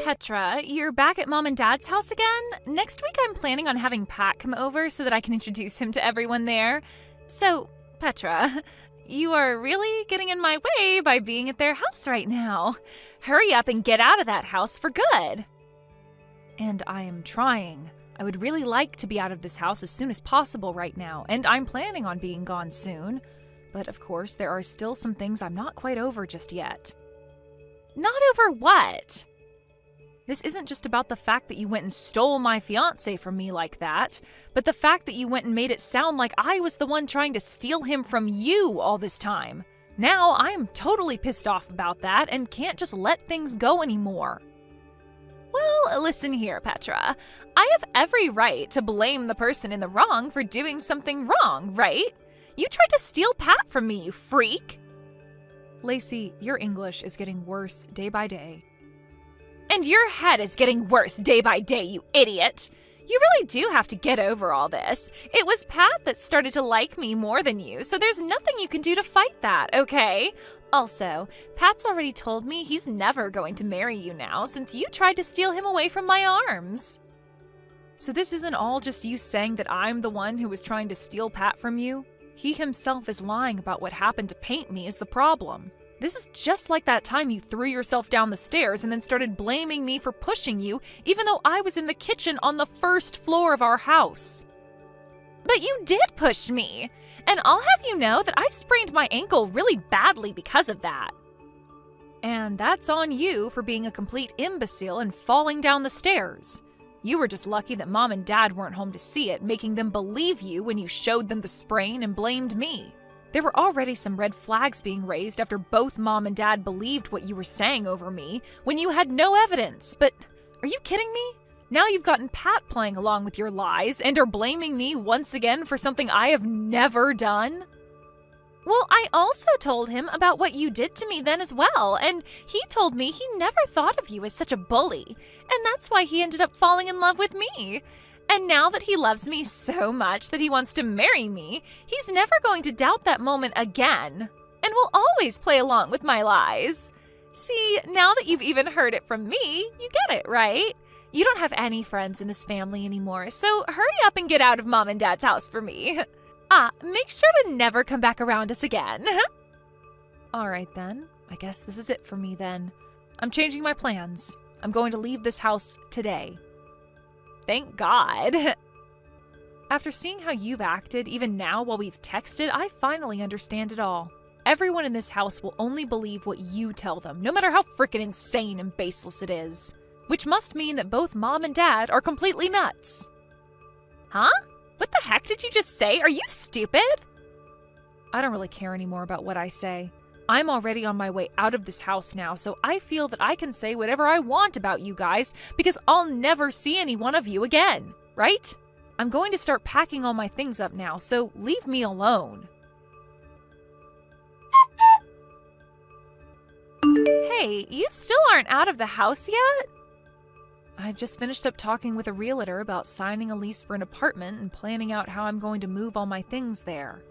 Petra, you're back at Mom and Dad's house again? Next week I'm planning on having Pat come over so that I can introduce him to everyone there. So, Petra, you are really getting in my way by being at their house right now. Hurry up and get out of that house for good. And I am trying. I would really like to be out of this house as soon as possible right now, and I'm planning on being gone soon. But of course, there are still some things I'm not quite over just yet. Not over what? This isn't just about the fact that you went and stole my fiance from me like that, but the fact that you went and made it sound like I was the one trying to steal him from you all this time. Now I am totally pissed off about that and can't just let things go anymore. Well, listen here, Petra. I have every right to blame the person in the wrong for doing something wrong, right? You tried to steal Pat from me, you freak. Lacey, your English is getting worse day by day. And your head is getting worse day by day, you idiot. You really do have to get over all this. It was Pat that started to like me more than you, so there's nothing you can do to fight that, okay? Also, Pat's already told me he's never going to marry you now since you tried to steal him away from my arms. So this isn't all just you saying that I'm the one who was trying to steal Pat from you? He himself is lying about what happened to paint me is the problem. This is just like that time you threw yourself down the stairs and then started blaming me for pushing you, even though I was in the kitchen on the first floor of our house. But you did push me, and I'll have you know that I sprained my ankle really badly because of that. And that's on you for being a complete imbecile and falling down the stairs. You were just lucky that Mom and Dad weren't home to see it, making them believe you when you showed them the sprain and blamed me. There were already some red flags being raised after both Mom and Dad believed what you were saying over me when you had no evidence. But are you kidding me? Now you've gotten Pat playing along with your lies and are blaming me once again for something I have never done? Well, I also told him about what you did to me then as well, and he told me he never thought of you as such a bully, and that's why he ended up falling in love with me. And now that he loves me so much that he wants to marry me, he's never going to doubt that moment again, and will always play along with my lies. See, now that you've even heard it from me, you get it, right? You don't have any friends in this family anymore, so hurry up and get out of Mom and Dad's house for me. Make sure to never come back around us again. All right then, I guess this is it for me then. I'm changing my plans. I'm going to leave this house today. Thank God. After seeing how you've acted, even now while we've texted, I finally understand it all. Everyone in this house will only believe what you tell them, no matter how frickin' insane and baseless it is. Which must mean that both Mom and Dad are completely nuts. Huh? What the heck did you just say? Are you stupid? I don't really care anymore about what I say. I'm already on my way out of this house now, so I feel that I can say whatever I want about you guys because I'll never see any one of you again, right? I'm going to start packing all my things up now, so leave me alone. Hey, you still aren't out of the house yet? I've just finished up talking with a realtor about signing a lease for an apartment and planning out how I'm going to move all my things there.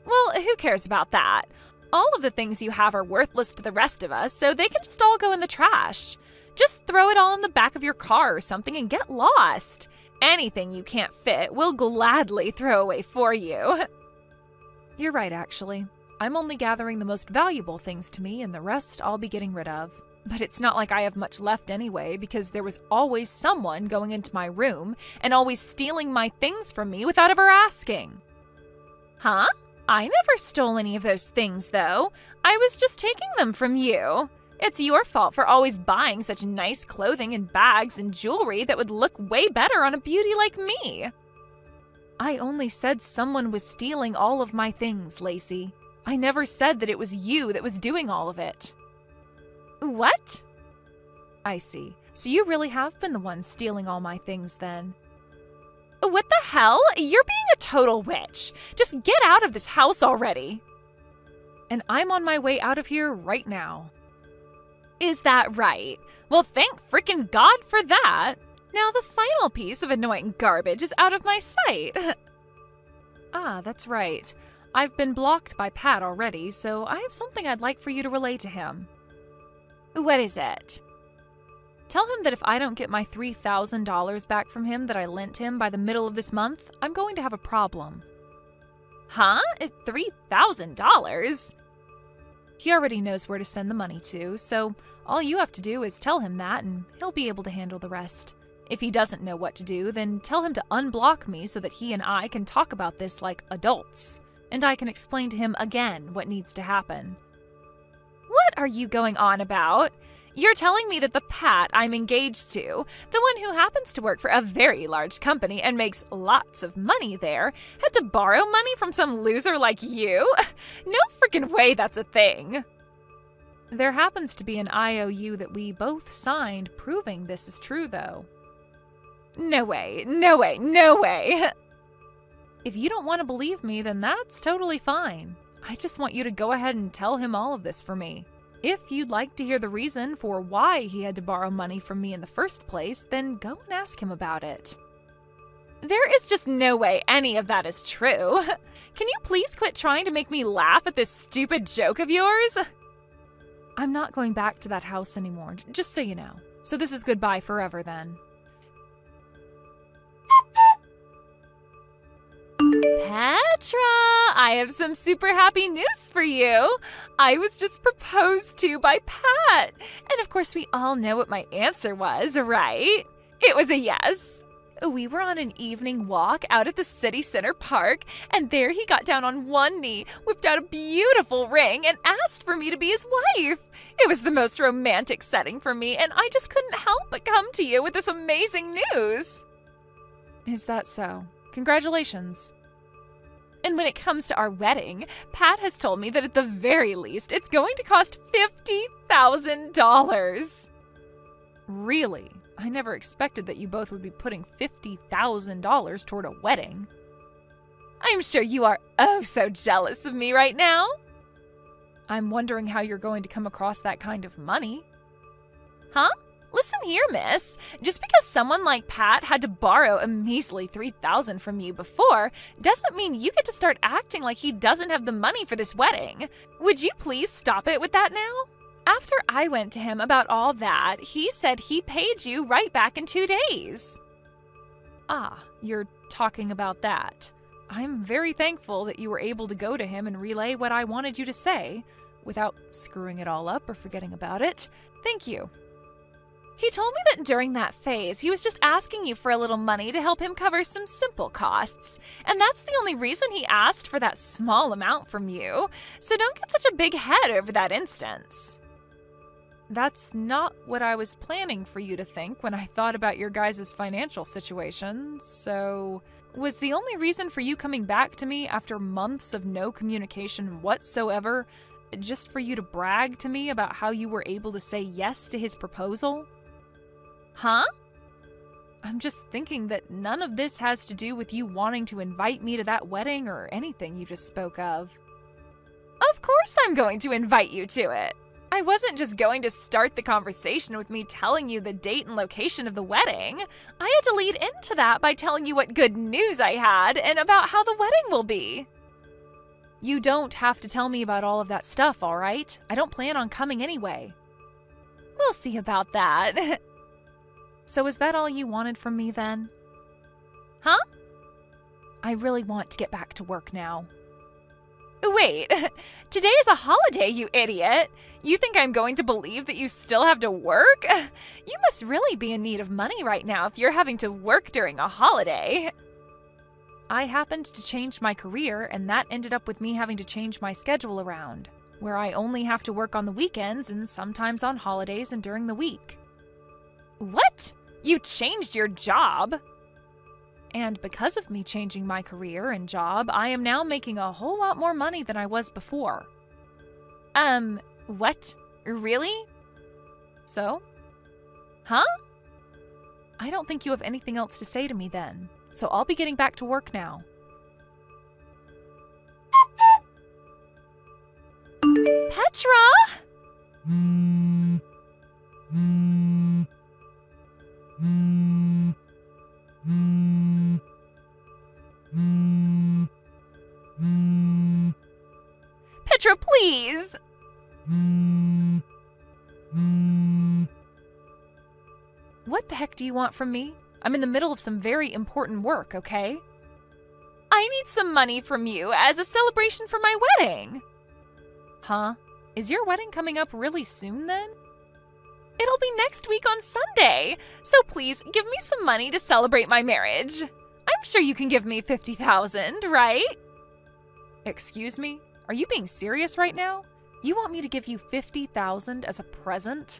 Well, who cares about that? All of the things you have are worthless to the rest of us, so they can just all go in the trash. Just throw it all in the back of your car or something and get lost. Anything you can't fit, we'll gladly throw away for you. You're right, actually. I'm only gathering the most valuable things to me, and the rest I'll be getting rid of. But it's not like I have much left anyway, because there was always someone going into my room and always stealing my things from me without ever asking. Huh? I never stole any of those things, though. I was just taking them from you. It's your fault for always buying such nice clothing and bags and jewelry that would look way better on a beauty like me. I only said someone was stealing all of my things, Lacey. I never said that it was you that was doing all of it. What? I see. So you really have been the one stealing all my things then. What the hell? You're being a total witch. Just get out of this house already. And I'm on my way out of here right now. Is that right? Well, thank frickin' God for that. Now the final piece of annoying garbage is out of my sight. That's right. I've been blocked by Pat already, so I have something I'd like for you to relay to him. What is it? Tell him that if I don't get my $3,000 back from him that I lent him by the middle of this month, I'm going to have a problem. Huh? $3,000? He already knows where to send the money to, so all you have to do is tell him that and he'll be able to handle the rest. If he doesn't know what to do, then tell him to unblock me so that he and I can talk about this like adults, and I can explain to him again what needs to happen. What are you going on about? You're telling me that the Pat I'm engaged to, the one who happens to work for a very large company and makes lots of money there, had to borrow money from some loser like you? No freaking way that's a thing. There happens to be an IOU that we both signed proving this is true, though. No way, no way, no way. If you don't want to believe me, then that's totally fine. I just want you to go ahead and tell him all of this for me. If you'd like to hear the reason for why he had to borrow money from me in the first place, then go and ask him about it. There is just no way any of that is true. Can you please quit trying to make me laugh at this stupid joke of yours? I'm not going back to that house anymore, just so you know. So this is goodbye forever then. Petra, I have some super happy news for you. I was just proposed to by Pat. And of course, we all know what my answer was, right? It was a yes. We were on an evening walk out at the city center park, and there he got down on one knee, whipped out a beautiful ring, and asked for me to be his wife. It was the most romantic setting for me, and I just couldn't help but come to you with this amazing news. Is that so? Congratulations. And when it comes to our wedding, Pat has told me that at the very least, it's going to cost $50,000. Really? I never expected that you both would be putting $50,000 toward a wedding. I'm sure you are oh so jealous of me right now. I'm wondering how you're going to come across that kind of money. Huh? Listen here, miss. Just because someone like Pat had to borrow a measly $3,000 from you before doesn't mean you get to start acting like he doesn't have the money for this wedding. Would you please stop it with that now? After I went to him about all that, he said he paid you right back in 2 days. Ah, you're talking about that. I'm very thankful that you were able to go to him and relay what I wanted you to say without screwing it all up or forgetting about it. Thank you. He told me that during that phase, he was just asking you for a little money to help him cover some simple costs. And that's the only reason he asked for that small amount from you. So don't get such a big head over that instance. That's not what I was planning for you to think when I thought about your guys' financial situation. So, was the only reason for you coming back to me after months of no communication whatsoever just for you to brag to me about how you were able to say yes to his proposal? Huh? I'm just thinking that none of this has to do with you wanting to invite me to that wedding or anything you just spoke of. Of course I'm going to invite you to it. I wasn't just going to start the conversation with me telling you the date and location of the wedding. I had to lead into that by telling you what good news I had and about how the wedding will be. You don't have to tell me about all of that stuff, all right? I don't plan on coming anyway. We'll see about that. So is that all you wanted from me then? Huh? I really want to get back to work now. Wait, today is a holiday, you idiot. You think I'm going to believe that you still have to work? You must really be in need of money right now if you're having to work during a holiday. I happened to change my career, and that ended up with me having to change my schedule around, where I only have to work on the weekends and sometimes on holidays and during the week. What? You changed your job? And because of me changing my career and job, I am now making a whole lot more money than I was before. What? Really? So? Huh? I don't think you have anything else to say to me then, so I'll be getting back to work now. Petra? Petra, please! What the heck do you want from me? I'm in the middle of some very important work, okay? I need some money from you as a celebration for my wedding. Huh? Is your wedding coming up really soon then? It'll be next week on Sunday, so please give me some money to celebrate my marriage. I'm sure you can give me $50,000, right? Excuse me? Are you being serious right now? You want me to give you $50,000 as a present?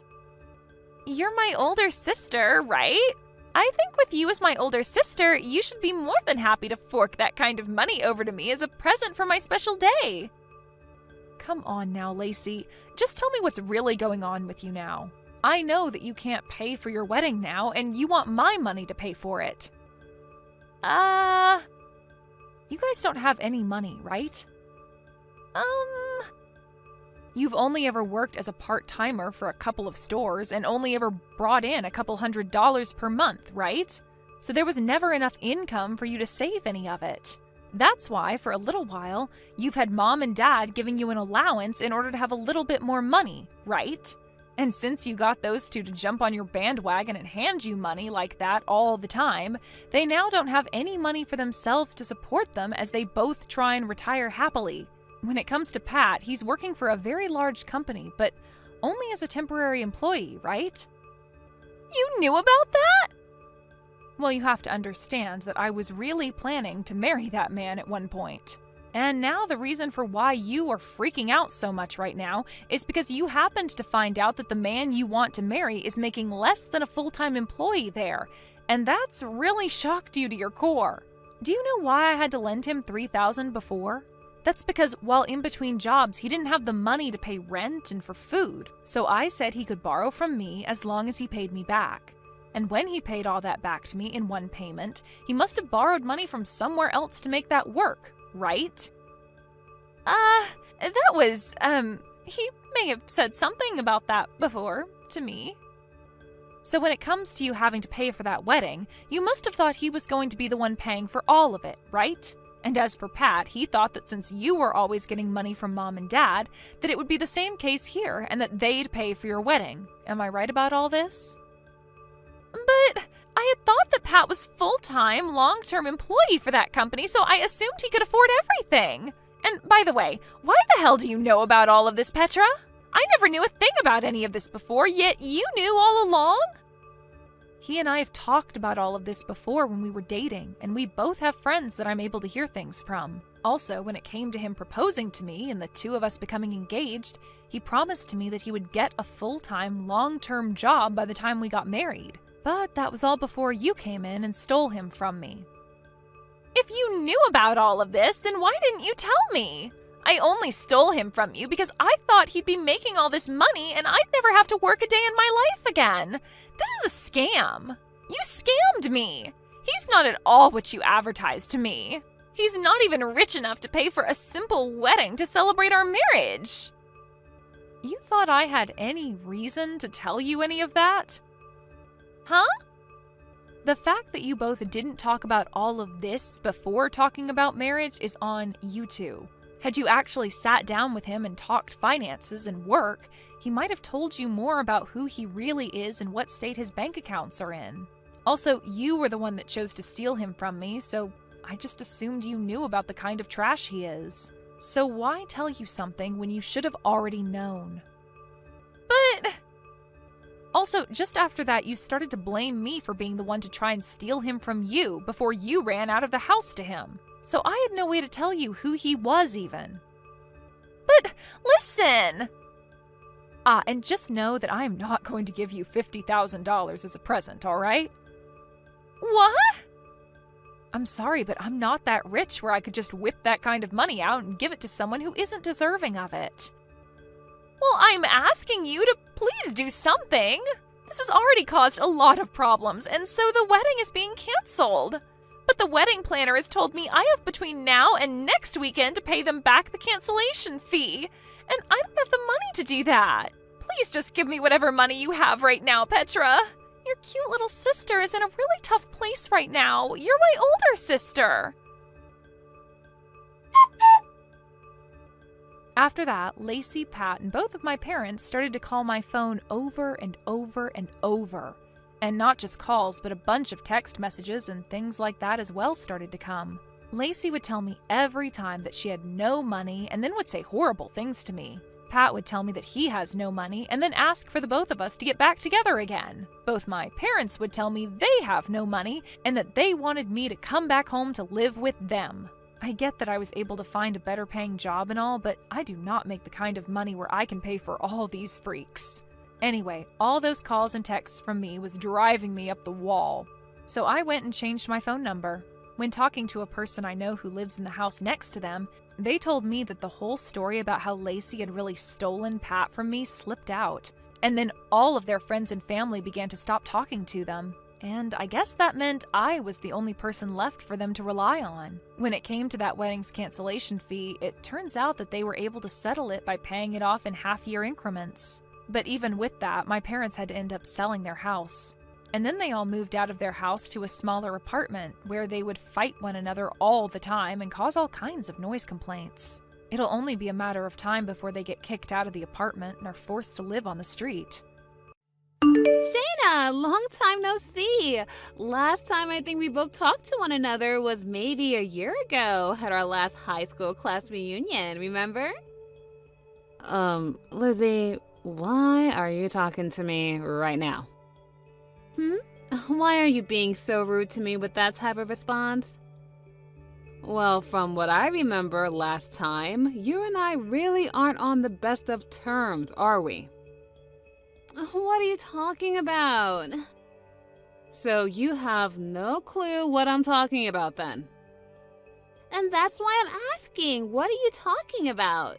You're my older sister, right? I think with you as my older sister, you should be more than happy to fork that kind of money over to me as a present for my special day. Come on now, Lacey. Just tell me what's really going on with you now. I know that you can't pay for your wedding now, and you want my money to pay for it. You guys don't have any money, right? You've only ever worked as a part-timer for a couple of stores and only ever brought in a couple $100s per month, right? So there was never enough income for you to save any of it. That's why, for a little while, you've had mom and dad giving you an allowance in order to have a little bit more money, right? And since you got those two to jump on your bandwagon and hand you money like that all the time, they now don't have any money for themselves to support them as they both try and retire happily. When it comes to Pat, he's working for a very large company, but only as a temporary employee, right? You knew about that? Well, you have to understand that I was really planning to marry that man at one point. And now the reason for why you are freaking out so much right now is because you happened to find out that the man you want to marry is making less than a full-time employee there, and that's really shocked you to your core. Do you know why I had to lend him $3,000 before? That's because while in between jobs, he didn't have the money to pay rent and for food, so I said he could borrow from me as long as he paid me back. And when he paid all that back to me in one payment, he must have borrowed money from somewhere else to make that work, right? He may have said something about that before to me. So when it comes to you having to pay for that wedding, you must have thought he was going to be the one paying for all of it, right? And as for Pat, he thought that since you were always getting money from mom and dad, that it would be the same case here and that they'd pay for your wedding. Am I right about all this? But I had thought that Pat was full-time, long-term employee for that company, so I assumed he could afford everything. And by the way, why the hell do you know about all of this, Petra? I never knew a thing about any of this before, yet you knew all along? He and I have talked about all of this before when we were dating, and we both have friends that I'm able to hear things from. Also, when it came to him proposing to me and the two of us becoming engaged, he promised to me that he would get a full-time, long-term job by the time we got married. But that was all before you came in and stole him from me. If you knew about all of this, then why didn't you tell me? I only stole him from you because I thought he'd be making all this money and I'd never have to work a day in my life again. This is a scam. You scammed me. He's not at all what you advertised to me. He's not even rich enough to pay for a simple wedding to celebrate our marriage. You thought I had any reason to tell you any of that? Huh? The fact that you both didn't talk about all of this before talking about marriage is on you two. Had you actually sat down with him and talked finances and work, he might have told you more about who he really is and what state his bank accounts are in. Also, you were the one that chose to steal him from me, so I just assumed you knew about the kind of trash he is. So why tell you something when you should have already known? But... Also, just after that, you started to blame me for being the one to try and steal him from you before you ran out of the house to him. So I had no way to tell you who he was even. But listen! And just know that I am not going to give you $50,000 as a present, all right? What? I'm sorry, but I'm not that rich where I could just whip that kind of money out and give it to someone who isn't deserving of it. Well, I'm asking you to please do something. This has already caused a lot of problems, and so the wedding is being canceled. But the wedding planner has told me I have between now and next weekend to pay them back the cancellation fee, and I don't have the money to do that. Please just give me whatever money you have right now, Petra. Your cute little sister is in a really tough place right now. You're my older sister. After that, Lacey, Pat, and both of my parents started to call my phone over and over and over. And not just calls, but a bunch of text messages and things like that as well started to come. Lacey would tell me every time that she had no money and then would say horrible things to me. Pat would tell me that he has no money and then ask for the both of us to get back together again. Both my parents would tell me they have no money and that they wanted me to come back home to live with them. I get that I was able to find a better paying job and all, but I do not make the kind of money where I can pay for all these freaks. Anyway, all those calls and texts from me was driving me up the wall. So I went and changed my phone number. When talking to a person I know who lives in the house next to them, they told me that the whole story about how Lacey had really stolen Pat from me slipped out. And then all of their friends and family began to stop talking to them. And I guess that meant I was the only person left for them to rely on. When it came to that wedding's cancellation fee, it turns out that they were able to settle it by paying it off in half-year increments. But even with that, my parents had to end up selling their house. And then they all moved out of their house to a smaller apartment where they would fight one another all the time and cause all kinds of noise complaints. It'll only be a matter of time before they get kicked out of the apartment and are forced to live on the street. Shayna, long time no see. Last time I think we both talked to one another was maybe a year ago at our last high school class reunion, remember? Lizzie, why are you talking to me right now? Why are you being so rude to me with that type of response? Well, from what I remember last time, you and I really aren't on the best of terms, are we? What are you talking about? So you have no clue what I'm talking about then? And that's why I'm asking, what are you talking about?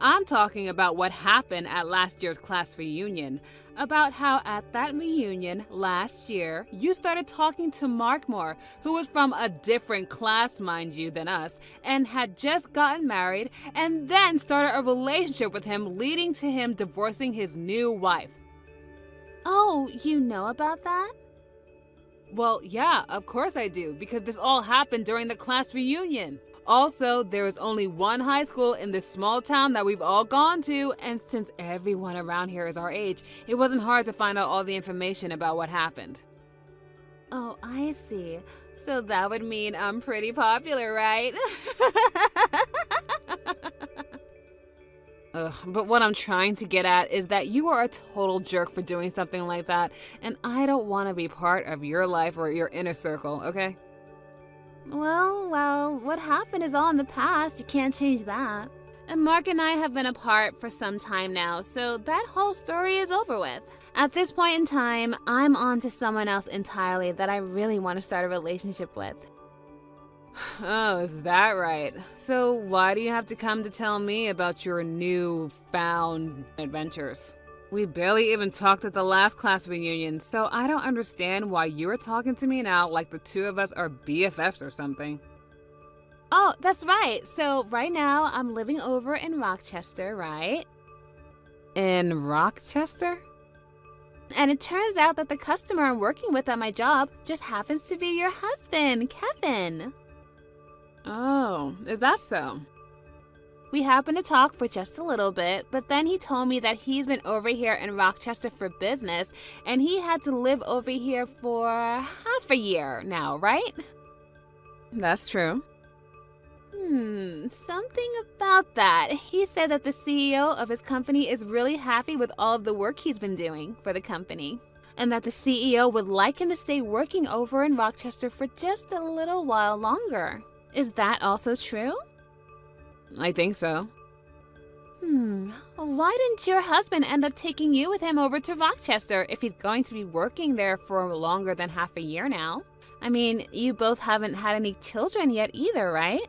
I'm talking about what happened at last year's class reunion. About how at that reunion last year, you started talking to Mark Moore, who was from a different class, mind you, than us, and had just gotten married, and then started a relationship with him, leading to him divorcing his new wife. Oh, you know about that? Well, yeah, of course I do, because this all happened during the class reunion. Also, there is only one high school in this small town that we've all gone to, and since everyone around here is our age, it wasn't hard to find out all the information about what happened. Oh, I see. So that would mean I'm pretty popular, right? But what I'm trying to get at is that you are a total jerk for doing something like that, and I don't want to be part of your life or your inner circle, okay? Well, what happened is all in the past. You can't change that. And Mark and I have been apart for some time now, so that whole story is over with. At this point in time, I'm on to someone else entirely that I really want to start a relationship with. Oh, is that right? So why do you have to come to tell me about your newfound adventures? We barely even talked at the last class reunion, so I don't understand why you're talking to me now like the two of us are BFFs or something. Oh, that's right. So right now I'm living over in Rochester, right? In Rochester? And it turns out that the customer I'm working with at my job just happens to be your husband, Kevin. Oh, is that so? We happened to talk for just a little bit, but then he told me that he's been over here in Rochester for business, and he had to live over here for half a year now, right? That's true. Something about that. He said that the CEO of his company is really happy with all of the work he's been doing for the company, and that the CEO would like him to stay working over in Rochester for just a little while longer. Is that also true? I think so. Why didn't your husband end up taking you with him over to Rochester if he's going to be working there for longer than half a year now? I mean, you both haven't had any children yet either, right?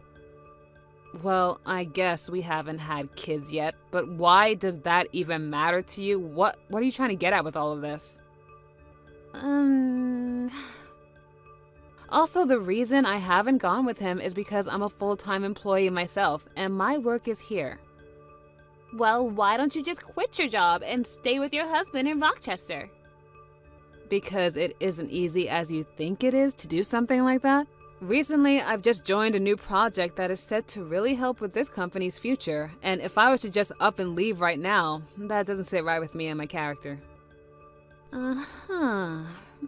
Well, I guess we haven't had kids yet, but why does that even matter to you? What are you trying to get at with all of this? Also, the reason I haven't gone with him is because I'm a full-time employee myself, and my work is here. Well, why don't you just quit your job and stay with your husband in Rochester? Because it isn't easy as you think it is to do something like that. Recently, I've just joined a new project that is set to really help with this company's future, and if I was to just up and leave right now, that doesn't sit right with me and my character. Uh-huh.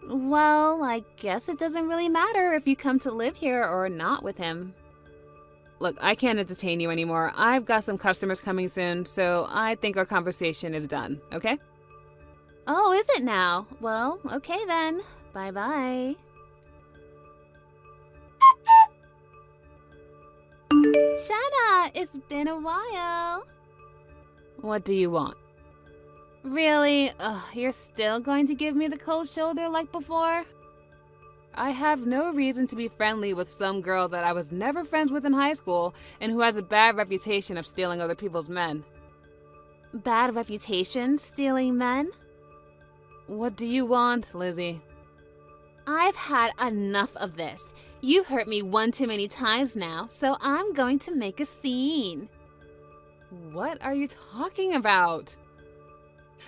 Well, I guess it doesn't really matter if you come to live here or not with him. Look, I can't entertain you anymore. I've got some customers coming soon, so I think our conversation is done, okay? Oh, is it now? Well, okay then. Bye-bye. Shanna, it's been a while. What do you want? Really? Ugh, you're still going to give me the cold shoulder like before? I have no reason to be friendly with some girl that I was never friends with in high school and who has a bad reputation of stealing other people's men. Bad reputation? Stealing men? What do you want, Lizzie? I've had enough of this. You've hurt me one too many times now, so I'm going to make a scene. What are you talking about?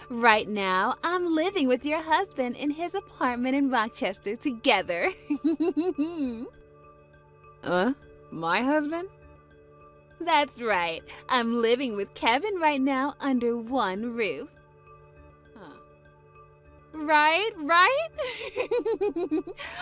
Right now, I'm living with your husband in his apartment in Rochester together. My husband? That's right. I'm living with Kevin right now under one roof. Right?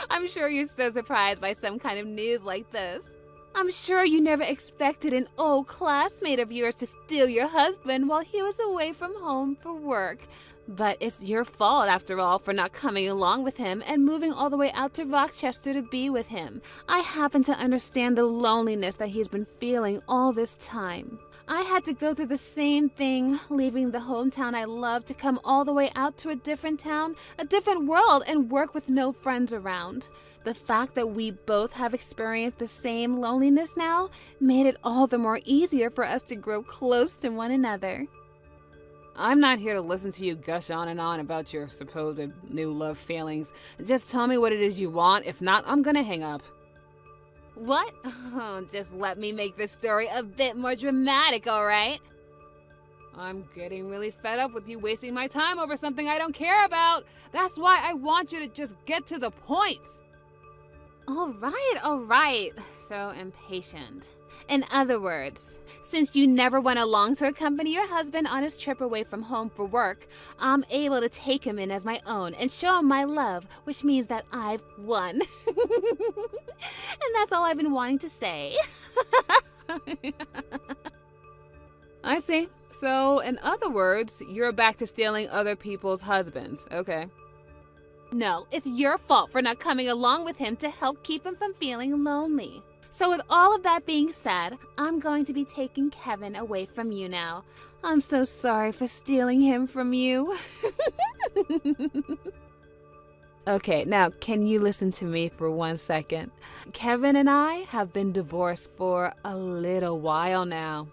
I'm sure you're so surprised by some kind of news like this. I'm sure you never expected an old classmate of yours to steal your husband while he was away from home for work. But it's your fault, after all, for not coming along with him and moving all the way out to Rochester to be with him. I happen to understand the loneliness that he's been feeling all this time. I had to go through the same thing, leaving the hometown I love to come all the way out to a different town, a different world, and work with no friends around. The fact that we both have experienced the same loneliness now made it all the more easier for us to grow close to one another. I'm not here to listen to you gush on and on about your supposed new love feelings. Just tell me what it is you want. If not, I'm gonna hang up. What? Oh, just let me make this story a bit more dramatic, all right? I'm getting really fed up with you wasting my time over something I don't care about. That's why I want you to just get to the point. All right. So impatient. In other words, since you never went along to accompany your husband on his trip away from home for work, I'm able to take him in as my own and show him my love, which means that I've won. And that's all I've been wanting to say. I see. So, in other words, you're back to stealing other people's husbands. Okay. No, it's your fault for not coming along with him to help keep him from feeling lonely. So with all of that being said, I'm going to be taking Kevin away from you now. I'm so sorry for stealing him from you. Okay, now can you listen to me for 1 second? Kevin and I have been divorced for a little while now.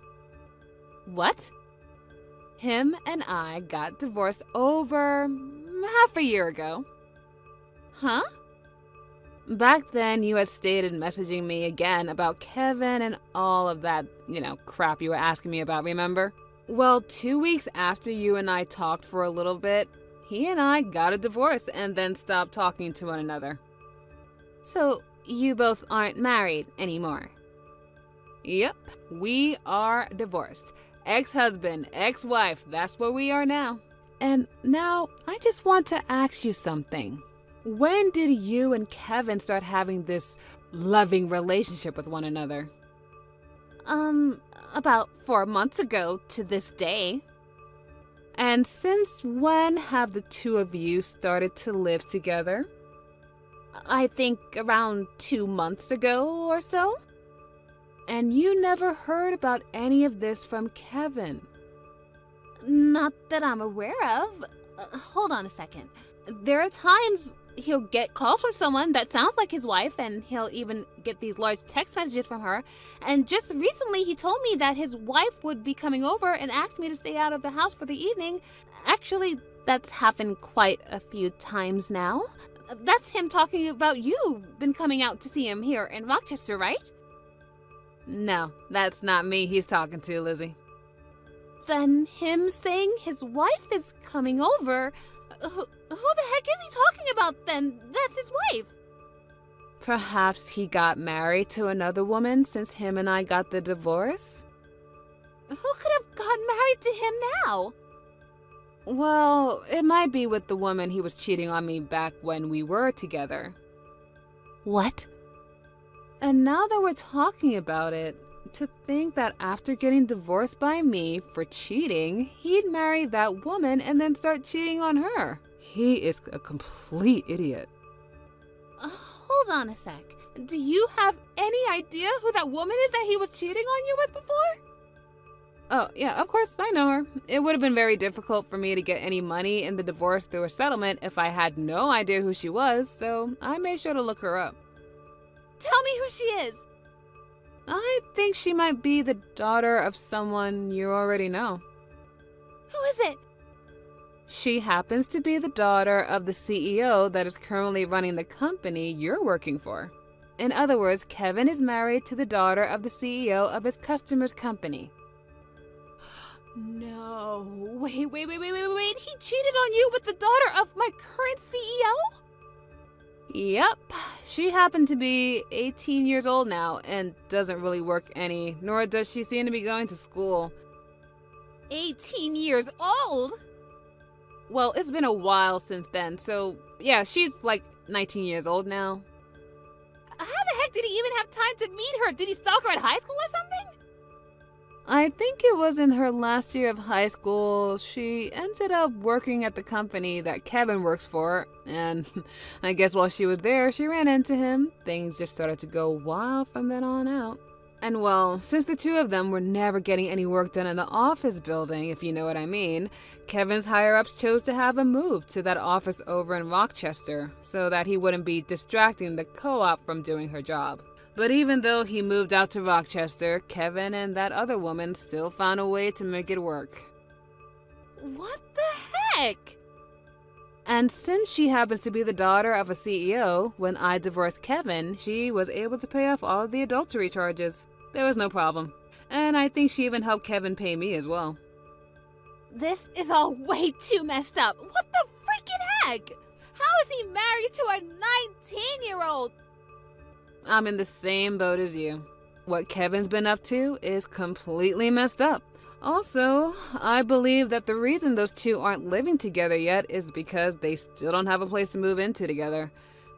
What? Him and I got divorced over half a year ago. Huh? Back then, you had stated messaging me again about Kevin and all of that, crap you were asking me about, remember? Well, 2 weeks after you and I talked for a little bit, he and I got a divorce and then stopped talking to one another. So, you both aren't married anymore? Yep, we are divorced. Ex-husband, ex-wife, that's where we are now. And now, I just want to ask you something. When did you and Kevin start having this loving relationship with one another? About 4 months ago to this day. And since when have the two of you started to live together? I think around 2 months ago or so. And you never heard about any of this from Kevin? Not that I'm aware of. Hold on a second. There are times he'll get calls from someone that sounds like his wife, and he'll even get these large text messages from her. And just recently he told me that his wife would be coming over and asked me to stay out of the house for the evening. Actually, that's happened quite a few times now. That's him talking about you been coming out to see him here in Rochester, right? No, that's not me he's talking to, Lizzie. Then him saying his wife is coming over... Who the heck is he talking about then? That's his wife. Perhaps he got married to another woman since him and I got the divorce? Who could have gotten married to him now? Well, it might be with the woman he was cheating on me back when we were together. What? And now that we're talking about it, to think that after getting divorced by me for cheating, he'd marry that woman and then start cheating on her. He is a complete idiot. Hold on a sec. Do you have any idea who that woman is that he was cheating on you with before? Oh, yeah, of course, I know her. It would have been very difficult for me to get any money in the divorce through a settlement if I had no idea who she was, so I made sure to look her up. Tell me who she is. I think she might be the daughter of someone you already know. Who is it? She happens to be the daughter of the CEO that is currently running the company you're working for. In other words, Kevin is married to the daughter of the CEO of his customer's company. No. Wait. He cheated on you with the daughter of my current CEO? Yep. She happened to be 18 years old now and doesn't really work any, nor does she seem to be going to school. 18 years old? Well, it's been a while since then, so yeah, she's like 19 years old now. How the heck did he even have time to meet her? Did he stalk her at high school or something? I think it was in her last year of high school. She ended up working at the company that Kevin works for, and I guess while she was there, she ran into him. Things just started to go wild from then on out. And well, since the two of them were never getting any work done in the office building, if you know what I mean, Kevin's higher-ups chose to have him move to that office over in Rochester so that he wouldn't be distracting the co-op from doing her job. But even though he moved out to Rochester, Kevin and that other woman still found a way to make it work. What the heck? And since she happens to be the daughter of a CEO, when I divorced Kevin, she was able to pay off all of the adultery charges. There was no problem. And I think she even helped Kevin pay me as well. This is all way too messed up. What the freaking heck? How is he married to a 19-year-old? I'm in the same boat as you. What Kevin's been up to is completely messed up. Also, I believe that the reason those two aren't living together yet is because they still don't have a place to move into together.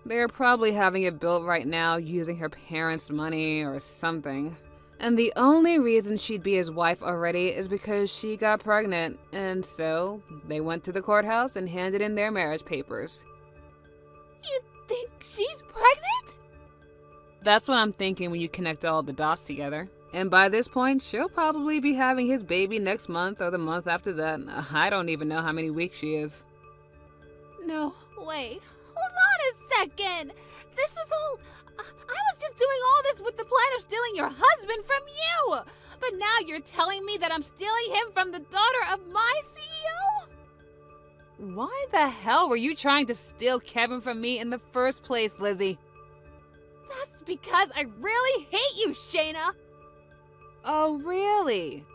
They're probably having it built right now using her parents' money or something. And the only reason she'd be his wife already is because she got pregnant, and so they went to the courthouse and handed in their marriage papers. You think she's pregnant? That's what I'm thinking when you connect all the dots together. And by this point, she'll probably be having his baby next month or the month after that. I don't even know how many weeks she is. No, wait. Hold on a second. This is all... I was just doing all this with the plan of stealing your husband from you. But now you're telling me that I'm stealing him from the daughter of my CEO? Why the hell were you trying to steal Kevin from me in the first place, Lizzie? That's because I really hate you, Shayna. Oh, really?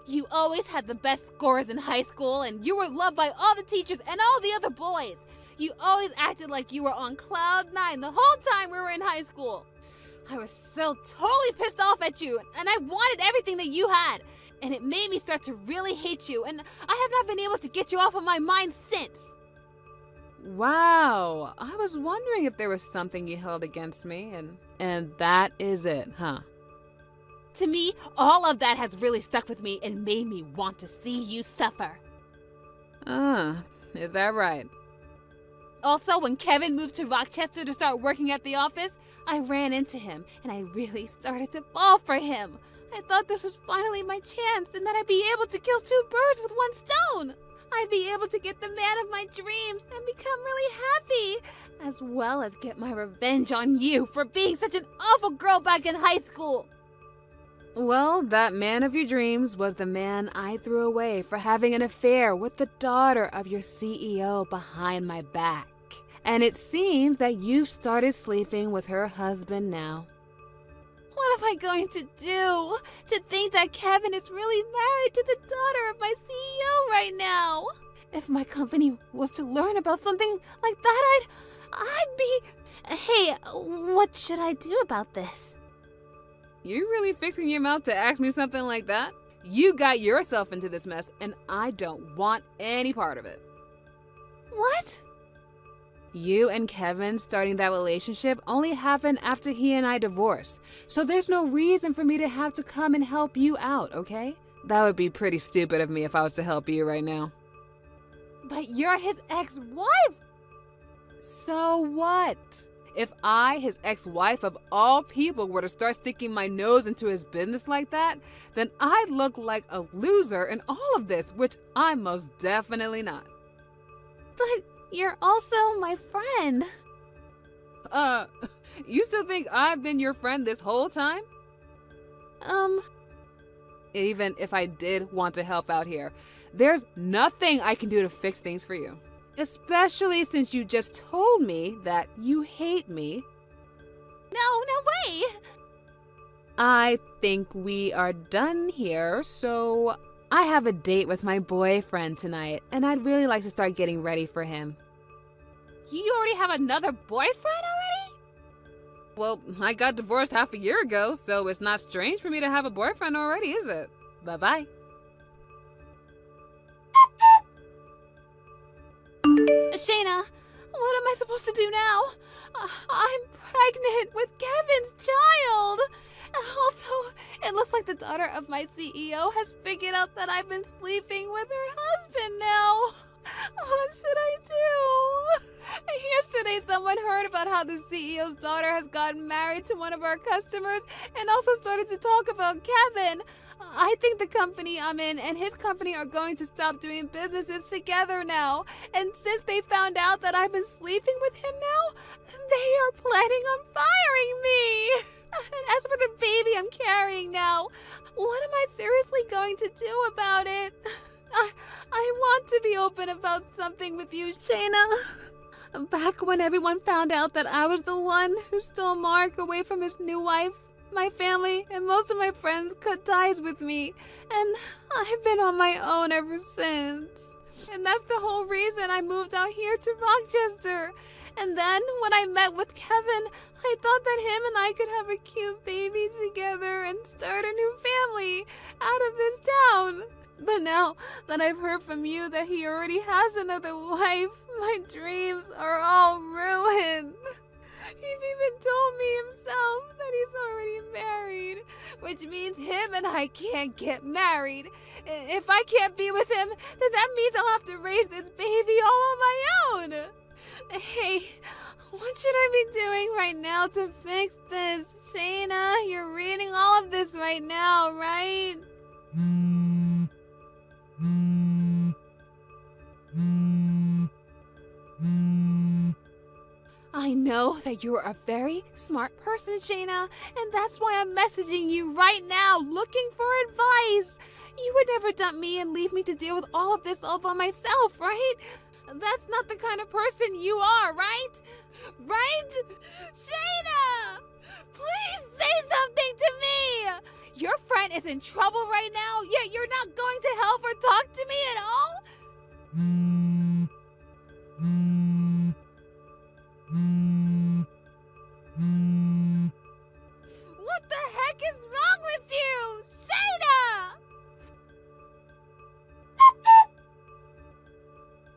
You always had the best scores in high school, and you were loved by all the teachers and all the other boys. You always acted like you were on cloud 9 the whole time we were in high school. I was so totally pissed off at you, and I wanted everything that you had. And it made me start to really hate you, and I have not been able to get you off of my mind since. Wow, I was wondering if there was something you held against me, and that is it, huh? To me, all of that has really stuck with me and made me want to see you suffer. Is that right? Also, when Kevin moved to Rochester to start working at the office, I ran into him, and I really started to fall for him. I thought this was finally my chance, and that I'd be able to kill 2 birds with 1 stone. I'd be able to get the man of my dreams and become really happy, as well as get my revenge on you for being such an awful girl back in high school. Well, that man of your dreams was the man I threw away for having an affair with the daughter of your CEO behind my back. And it seems that you've started sleeping with her husband now. What am I going to do? To think that Kevin is really married to the daughter of my CEO right now? If my company was to learn about something like that, I'd be... Hey, what should I do about this? You really fixing your mouth to ask me something like that? You got yourself into this mess, and I don't want any part of it. What? You and Kevin starting that relationship only happened after he and I divorced, so there's no reason for me to have to come and help you out, okay? That would be pretty stupid of me if I was to help you right now. But you're his ex-wife! So what? If I, his ex-wife of all people, were to start sticking my nose into his business like that, then I'd look like a loser in all of this, which I'm most definitely not. But you're also my friend. You still think I've been your friend this whole time? Even if I did want to help out here, there's nothing I can do to fix things for you. Especially since you just told me that you hate me. No way! I think we are done here, so I have a date with my boyfriend tonight, and I'd really like to start getting ready for him. You already have another boyfriend already? Well, I got divorced half a year ago, so it's not strange for me to have a boyfriend already, is it? Bye-bye. Shayna, what am I supposed to do now? I'm pregnant with Kevin's child. Also, it looks like the daughter of my CEO has figured out that I've been sleeping with her husband now. What should I do? Yesterday, someone heard about how the CEO's daughter has gotten married to one of our customers and also started to talk about Kevin. I think the company I'm in and his company are going to stop doing businesses together now. And since they found out that I've been sleeping with him now, they are planning on firing me. As for the baby I'm carrying now, what am I seriously going to do about it? I want to be open about something with you, Shayna. Back when everyone found out that I was the one who stole Mark away from his new wife, my family and most of my friends cut ties with me, and I've been on my own ever since. And that's the whole reason I moved out here to Rochester. And then when I met with Kevin, I thought that him and I could have a cute baby together and start a new family out of this town. But now that I've heard from you that he already has another wife, my dreams are all ruined. He's even told me himself that he's already married, which means him and I can't get married. If I can't be with him, then that means I'll have to raise this baby all on my own. Hey, what should I be doing right now to fix this? Shayna, you're reading all of this right now, right? I know that you're a very smart person, Shayna, and that's why I'm messaging you right now, looking for advice. You would never dump me and leave me to deal with all of this all by myself, right? That's not the kind of person you are, right? Right? Shayna! Please say something to me! Your friend is in trouble right now, yet you're not going to help or talk to me at all? What the heck is wrong with you? Shayna!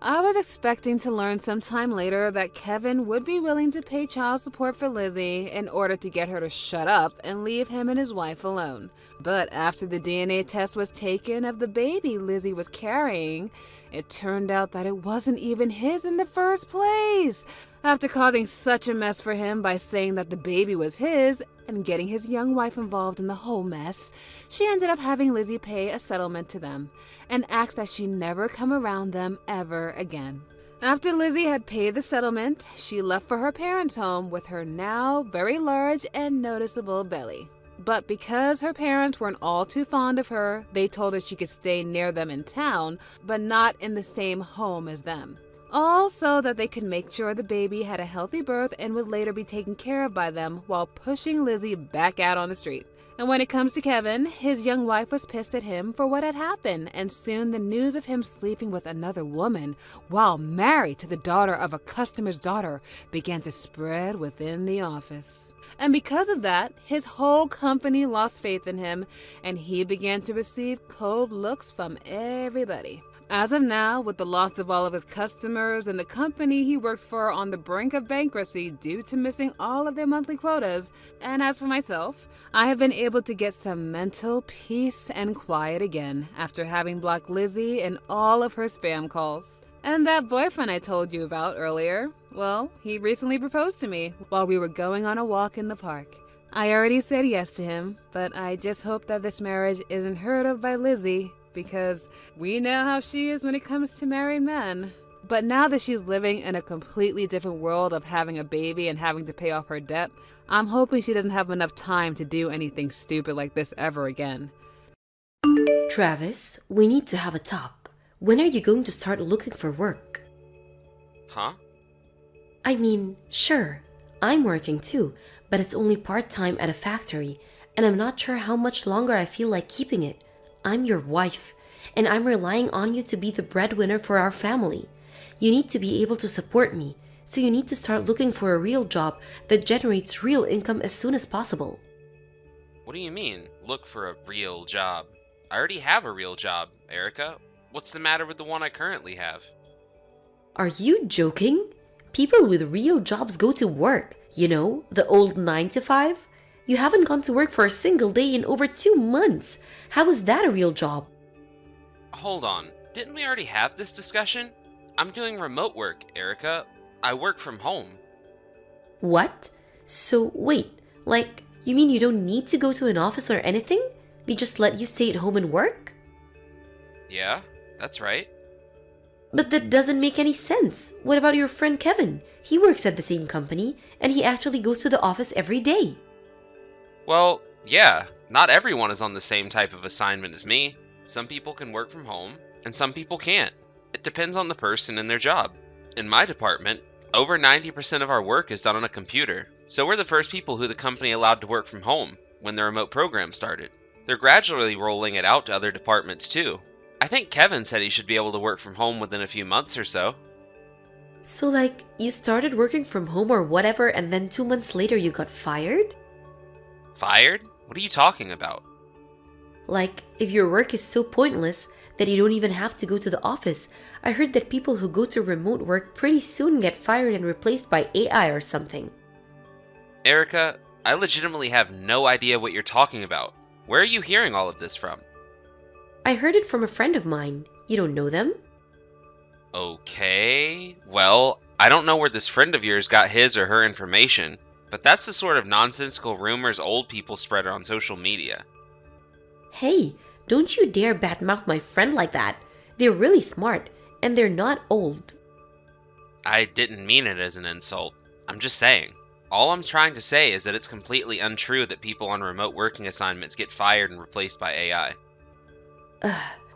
I was expecting to learn sometime later that Kevin would be willing to pay child support for Lizzie in order to get her to shut up and leave him and his wife alone. But after the DNA test was taken of the baby Lizzie was carrying, it turned out that it wasn't even his in the first place. After causing such a mess for him by saying that the baby was his and getting his young wife involved in the whole mess, she ended up having Lizzie pay a settlement to them and ask that she never come around them ever again. After Lizzie had paid the settlement, she left for her parents' home with her now very large and noticeable belly. But because her parents weren't all too fond of her, they told her she could stay near them in town, but not in the same home as them. All so that they could make sure the baby had a healthy birth and would later be taken care of by them while pushing Lizzie back out on the street. And when it comes to Kevin, his young wife was pissed at him for what had happened, and soon the news of him sleeping with another woman while married to the daughter of a customer's daughter began to spread within the office. And because of that, his whole company lost faith in him, and he began to receive cold looks from everybody. As of now, with the loss of all of his customers and the company he works for on the brink of bankruptcy due to missing all of their monthly quotas, and as for myself, I have been able to get some mental peace and quiet again after having blocked Lizzie and all of her spam calls. And that boyfriend I told you about earlier, well, he recently proposed to me while we were going on a walk in the park. I already said yes to him, but I just hope that this marriage isn't heard of by Lizzie, because we know how she is when it comes to married men. But now that she's living in a completely different world of having a baby and having to pay off her debt, I'm hoping she doesn't have enough time to do anything stupid like this ever again. Travis, we need to have a talk. When are you going to start looking for work? Huh? I mean, sure, I'm working too, but it's only part-time at a factory, and I'm not sure how much longer I feel like keeping it. I'm your wife, and I'm relying on you to be the breadwinner for our family. You need to be able to support me, so you need to start looking for a real job that generates real income as soon as possible. What do you mean, look for a real job? I already have a real job, Erica. What's the matter with the one I currently have? Are you joking? People with real jobs go to work, you know, the old 9 to 5. You haven't gone to work for a single day in over 2 months. How is that a real job? Hold on, didn't we already have this discussion? I'm doing remote work, Erica. I work from home. What? So wait, like, you mean you don't need to go to an office or anything? They just let you stay at home and work? Yeah, that's right. But that doesn't make any sense. What about your friend Kevin? He works at the same company, and he actually goes to the office every day. Well, yeah, not everyone is on the same type of assignment as me. Some people can work from home, and some people can't. It depends on the person and their job. In my department, over 90% of our work is done on a computer, so we're the first people who the company allowed to work from home when the remote program started. They're gradually rolling it out to other departments too. I think Kevin said he should be able to work from home within a few months or so. So like, you started working from home or whatever, and then 2 months later you got fired? Fired? What are you talking about? Like, if your work is so pointless that you don't even have to go to the office. I heard that people who go to remote work pretty soon get fired and replaced by AI or something. Erica, I legitimately have no idea what you're talking about. Where are you hearing all of this from? I heard it from a friend of mine. You don't know them? Okay, well, I don't know where this friend of yours got his or her information, but that's the sort of nonsensical rumors old people spread on social media. Hey, don't you dare badmouth my friend like that. They're really smart, and they're not old. I didn't mean it as an insult. I'm just saying. All I'm trying to say is that it's completely untrue that people on remote working assignments get fired and replaced by AI.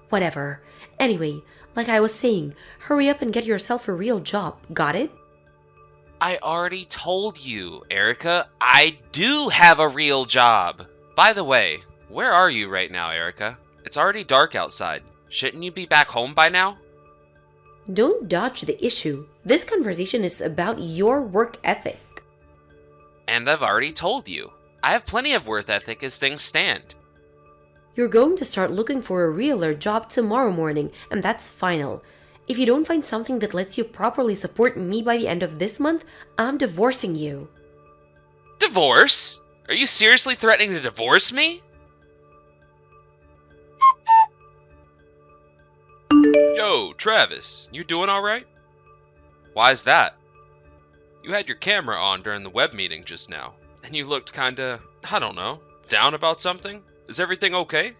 Whatever. Anyway, like I was saying, hurry up and get yourself a real job. Got it? I already told you, Erica. I do have a real job. By the way, where are you right now, Erica? It's already dark outside. Shouldn't you be back home by now? Don't dodge the issue. This conversation is about your work ethic. And I've already told you. I have plenty of work ethic as things stand. You're going to start looking for a realer job tomorrow morning, and that's final. If you don't find something that lets you properly support me by the end of this month, I'm divorcing you. Divorce? Are you seriously threatening to divorce me? Yo, Travis, you doing alright? Why's that? You had your camera on during the web meeting just now, and you looked kinda, I don't know, down about something? Is everything okay?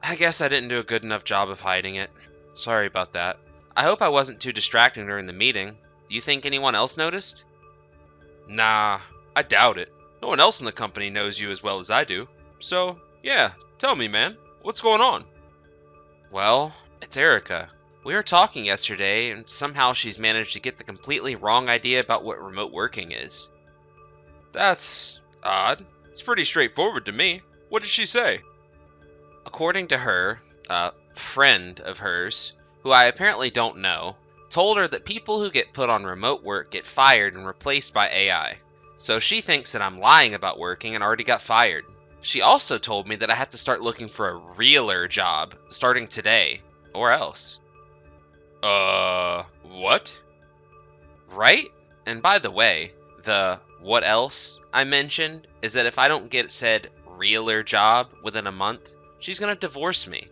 I guess I didn't do a good enough job of hiding it. Sorry about that. I hope I wasn't too distracting during the meeting. Do you think anyone else noticed? Nah, I doubt it. No one else in the company knows you as well as I do. So, yeah, tell me, man. What's going on? Well, it's Erica. We were talking yesterday, and somehow she's managed to get the completely wrong idea about what remote working is. That's odd. It's pretty straightforward to me. What did she say? According to her, a friend of hers, who I apparently don't know, told her that people who get put on remote work get fired and replaced by AI. So she thinks that I'm lying about working and already got fired. She also told me that I have to start looking for a realer job starting today, or else. What? Right? And by the way, the what else I mentioned is that if I don't get said realer job within a month, she's gonna divorce me.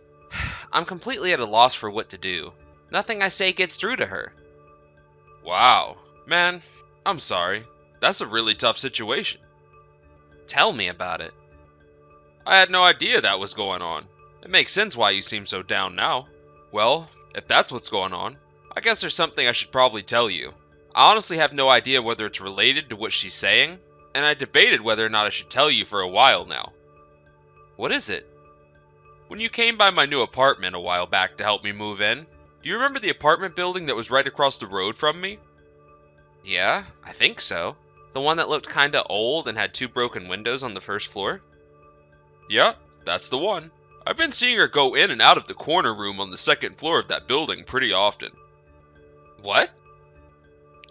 I'm completely at a loss for what to do. Nothing I say gets through to her. Wow. Man, I'm sorry. That's a really tough situation. Tell me about it. I had no idea that was going on. It makes sense why you seem so down now. Well, if that's what's going on, I guess there's something I should probably tell you. I honestly have no idea whether it's related to what she's saying, and I debated whether or not I should tell you for a while now. What is it? When you came by my new apartment a while back to help me move in, do you remember the apartment building that was right across the road from me? Yeah, I think so. The one that looked kinda old and had 2 broken windows on the first floor? Yeah, that's the one. I've been seeing her go in and out of the corner room on the 2nd floor of that building pretty often. What?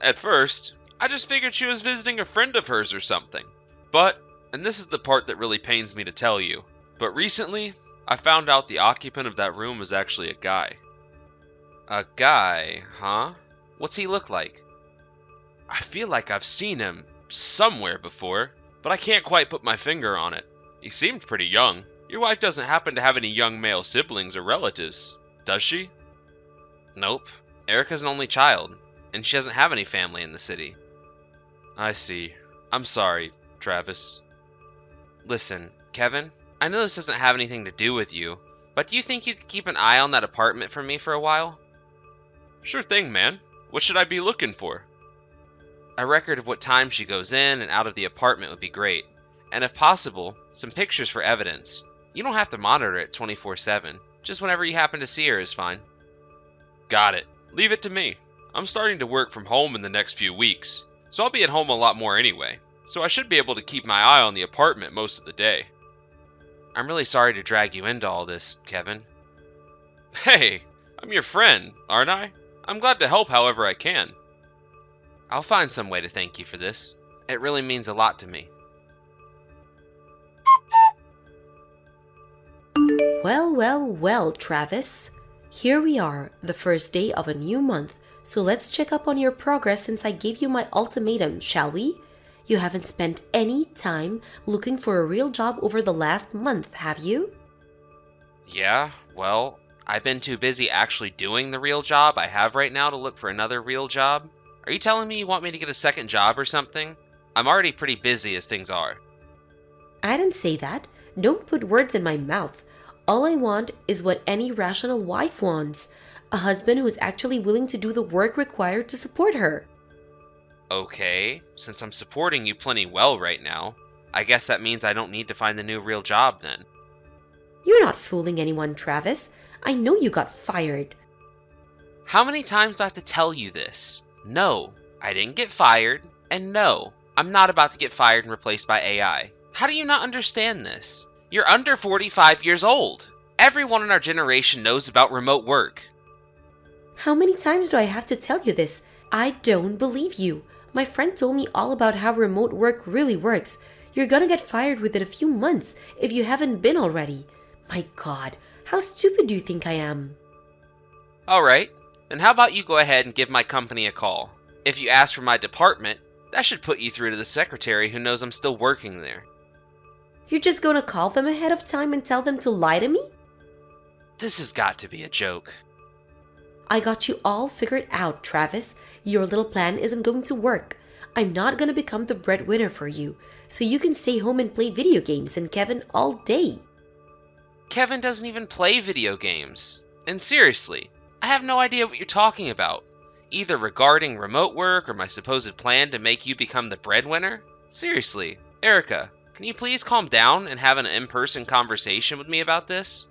At first, I just figured she was visiting a friend of hers or something. But, and this is the part that really pains me to tell you, but recently, I found out the occupant of that room was actually a guy. A guy, huh? What's he look like? I feel like I've seen him somewhere before, but I can't quite put my finger on it. He seemed pretty young. Your wife doesn't happen to have any young male siblings or relatives, does she? Nope. Erica's an only child, and she doesn't have any family in the city. I see. I'm sorry, Travis. Listen, Kevin, I know this doesn't have anything to do with you, but do you think you could keep an eye on that apartment for me for a while? Sure thing, man. What should I be looking for? A record of what time she goes in and out of the apartment would be great, and if possible, some pictures for evidence. You don't have to monitor it 24/7. Just whenever you happen to see her is fine. Got it. Leave it to me. I'm starting to work from home in the next few weeks, so I'll be at home a lot more anyway, so I should be able to keep my eye on the apartment most of the day. I'm really sorry to drag you into all this, Kevin. Hey, I'm your friend, aren't I? I'm glad to help however I can. I'll find some way to thank you for this. It really means a lot to me. Well, well, well, Travis. Here we are, the first day of a new month, so let's check up on your progress since I gave you my ultimatum, shall we? You haven't spent any time looking for a real job over the last month, have you? Yeah, well, I've been too busy actually doing the real job I have right now to look for another real job. Are you telling me you want me to get a second job or something? I'm already pretty busy as things are. I didn't say that. Don't put words in my mouth. All I want is what any rational wife wants. A husband who is actually willing to do the work required to support her. Okay, since I'm supporting you plenty well right now, I guess that means I don't need to find a new real job then. You're not fooling anyone, Travis. I know you got fired. How many times do I have to tell you this? No, I didn't get fired, and no, I'm not about to get fired and replaced by AI. How do you not understand this? You're under 45 years old. Everyone in our generation knows about remote work. How many times do I have to tell you this? I don't believe you. My friend told me all about how remote work really works. You're gonna get fired within a few months if you haven't been already. My God, how stupid do you think I am? Alright, then how about you go ahead and give my company a call? If you ask for my department, that should put you through to the secretary who knows I'm still working there. You're just gonna call them ahead of time and tell them to lie to me? This has got to be a joke. I got you all figured out, Travis. Your little plan isn't going to work. I'm not gonna become the breadwinner for you, so you can stay home and play video games and Kevin all day. Kevin doesn't even play video games. And seriously, I have no idea what you're talking about. Either regarding remote work or my supposed plan to make you become the breadwinner? Seriously, Erica, can you please calm down and have an in-person conversation with me about this?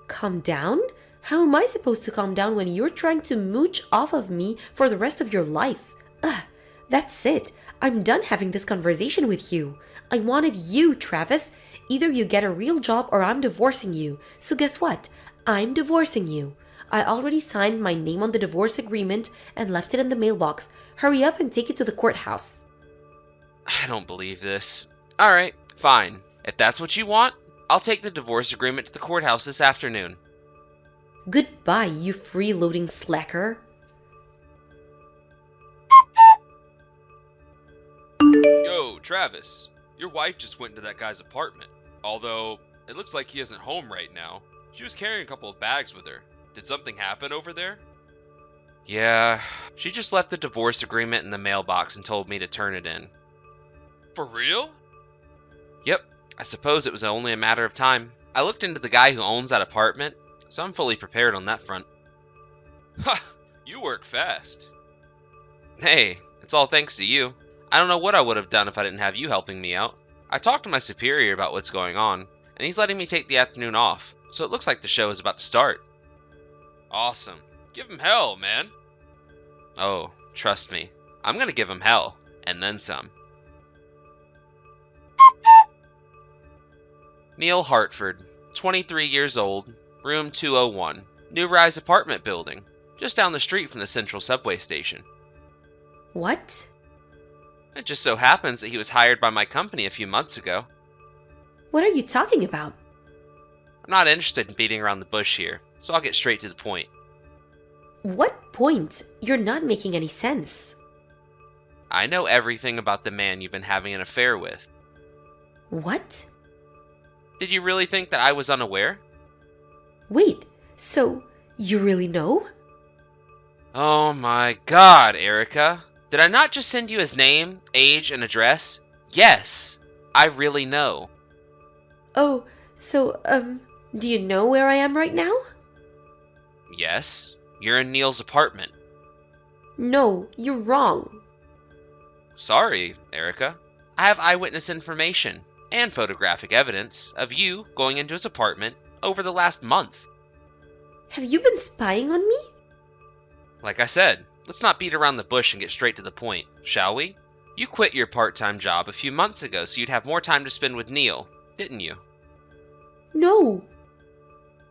Calm down? How am I supposed to calm down when you're trying to mooch off of me for the rest of your life? Ugh, that's it. I'm done having this conversation with you. I wanted you, Travis. Either you get a real job or I'm divorcing you. So guess what? I'm divorcing you. I already signed my name on the divorce agreement and left it in the mailbox. Hurry up and take it to the courthouse. I don't believe this. Alright, fine. If that's what you want, I'll take the divorce agreement to the courthouse this afternoon. Goodbye, you freeloading slacker. Yo, Travis. Your wife just went into that guy's apartment. Although, it looks like he isn't home right now. She was carrying a couple of bags with her. Did something happen over there? Yeah, she just left the divorce agreement in the mailbox and told me to turn it in. For real? Yep, I suppose it was only a matter of time. I looked into the guy who owns that apartment, so I'm fully prepared on that front. Ha! You work fast. Hey, it's all thanks to you. I don't know what I would have done if I didn't have you helping me out. I talked to my superior about what's going on, and he's letting me take the afternoon off, so it looks like the show is about to start. Awesome. Give him hell, man. Oh, trust me. I'm gonna give him hell, and then some. Neil Hartford, 23 years old, room 201, New Rise apartment building, just down the street from the central subway station. What? It just so happens that he was hired by my company a few months ago. What are you talking about? I'm not interested in beating around the bush here, so I'll get straight to the point. What point? You're not making any sense. I know everything about the man you've been having an affair with. What? Did you really think that I was unaware? Wait, so you really know? Oh my god, Erica. Did I not just send you his name, age, and address? Yes, I really know. Oh, so, do you know where I am right now? Yes, you're in Neil's apartment. No, you're wrong. Sorry, Erica. I have eyewitness information and photographic evidence of you going into his apartment over the last month. Have you been spying on me? Like I said, let's not beat around the bush and get straight to the point, shall we? You quit your part-time job a few months ago so you'd have more time to spend with Neil, didn't you? No.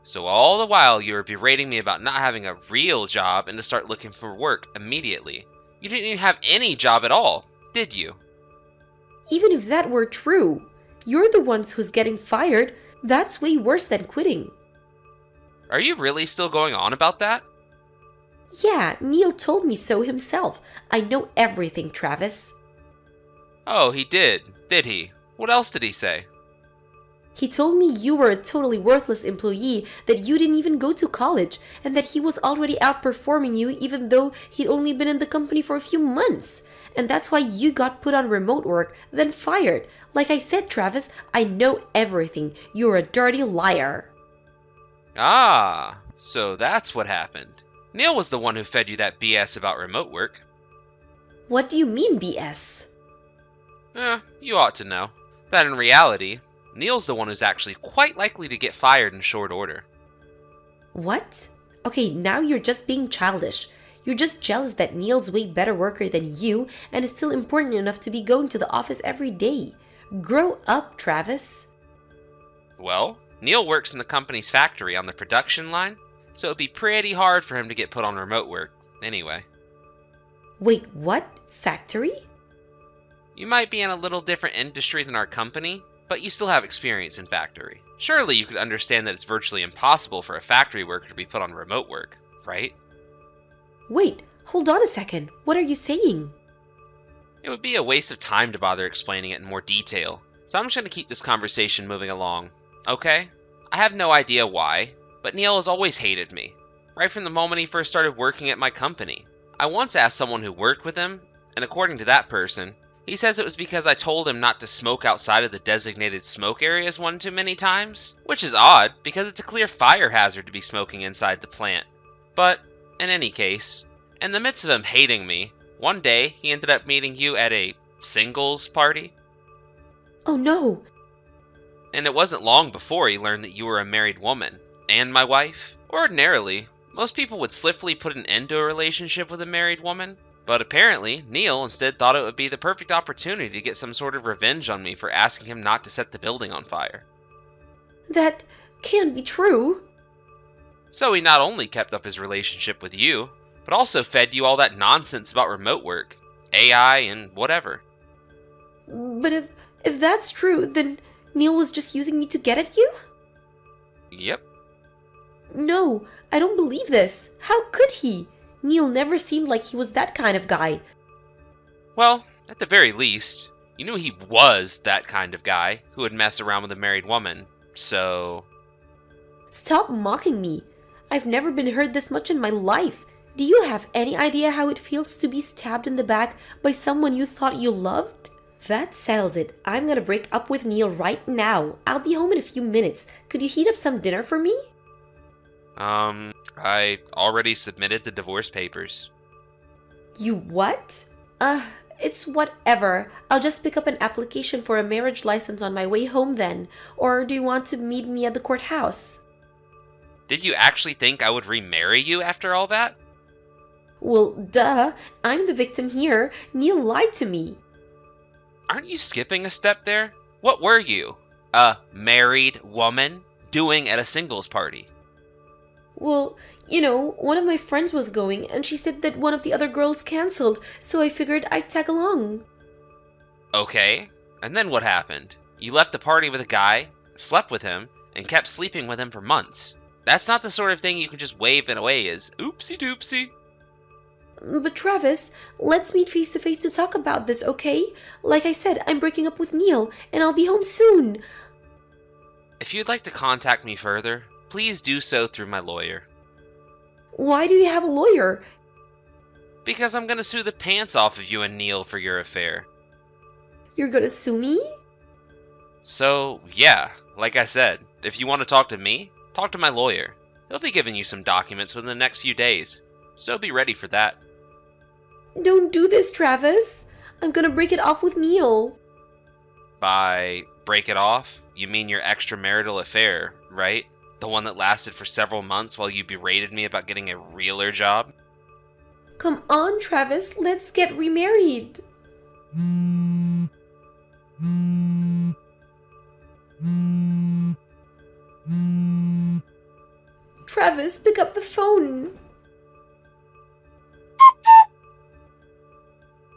So all the while you were berating me about not having a real job and to start looking for work immediately. You didn't even have any job at all, did you? Even if that were true, you're the ones who's getting fired. That's way worse than quitting. Are you really still going on about that? Yeah, Neil told me so himself. I know everything, Travis. Oh, he did he? What else did he say? He told me you were a totally worthless employee, that you didn't even go to college, and that he was already outperforming you even though he'd only been in the company for a few months. And that's why you got put on remote work, then fired. Like I said, Travis, I know everything. You're a dirty liar. Ah, so that's what happened. Neil was the one who fed you that BS about remote work. What do you mean, BS? You ought to know that in reality, Neil's the one who's actually quite likely to get fired in short order. What? Okay, now you're just being childish. You're just jealous that Neil's way better worker than you and is still important enough to be going to the office every day. Grow up, Travis. Well, Neil works in the company's factory on the production line, so it'd be pretty hard for him to get put on remote work, anyway. Wait, what? Factory? You might be in a little different industry than our company, but you still have experience in factory. Surely you could understand that it's virtually impossible for a factory worker to be put on remote work, right? Wait, hold on a second. What are you saying? It would be a waste of time to bother explaining it in more detail, so I'm just going to keep this conversation moving along, okay? I have no idea why, but Neil has always hated me, right from the moment he first started working at my company. I once asked someone who worked with him, and according to that person, he says it was because I told him not to smoke outside of the designated smoke areas one too many times, which is odd because it's a clear fire hazard to be smoking inside the plant. But, in any case, in the midst of him hating me, one day he ended up meeting you at a singles party. Oh no! And it wasn't long before he learned that you were a married woman, and my wife. Ordinarily, most people would swiftly put an end to a relationship with a married woman, But apparently, Neil instead thought it would be the perfect opportunity to get some sort of revenge on me for asking him not to set the building on fire. That can't be true. So he not only kept up his relationship with you, but also fed you all that nonsense about remote work, AI, and whatever. But if that's true, then Neil was just using me to get at you? Yep. No, I don't believe this. How could he? Neil never seemed like he was that kind of guy. Well, at the very least, you knew he was that kind of guy who would mess around with a married woman, so... Stop mocking me. I've never been hurt this much in my life. Do you have any idea how it feels to be stabbed in the back by someone you thought you loved? That settles it. I'm gonna break up with Neil right now. I'll be home in a few minutes. Could you heat up some dinner for me? I already submitted the divorce papers. You what? It's whatever. I'll just pick up an application for a marriage license on my way home then. Or do you want to meet me at the courthouse? Did you actually think I would remarry you after all that? Well, duh. I'm the victim here. Neil lied to me. Aren't you skipping a step there? What were you? A married woman doing at a singles party? Well, one of my friends was going and she said that one of the other girls canceled, so I figured I'd tag along. Okay, and then what happened? You left the party with a guy, slept with him, and kept sleeping with him for months. That's not the sort of thing you can just wave it away as oopsie doopsie. But Travis, let's meet face to face to talk about this, okay? Like I said, I'm breaking up with Neil and I'll be home soon. If you'd like to contact me further, please do so through my lawyer. Why do you have a lawyer? Because I'm gonna sue the pants off of you and Neil for your affair. You're gonna sue me? So, yeah, like I said, if you want to talk to me, talk to my lawyer. He'll be giving you some documents within the next few days, so be ready for that. Don't do this, Travis. I'm gonna break it off with Neil. By break it off, you mean your extramarital affair, right? The one that lasted for several months while you berated me about getting a realer job? Come on, Travis, let's get remarried. Travis, pick up the phone.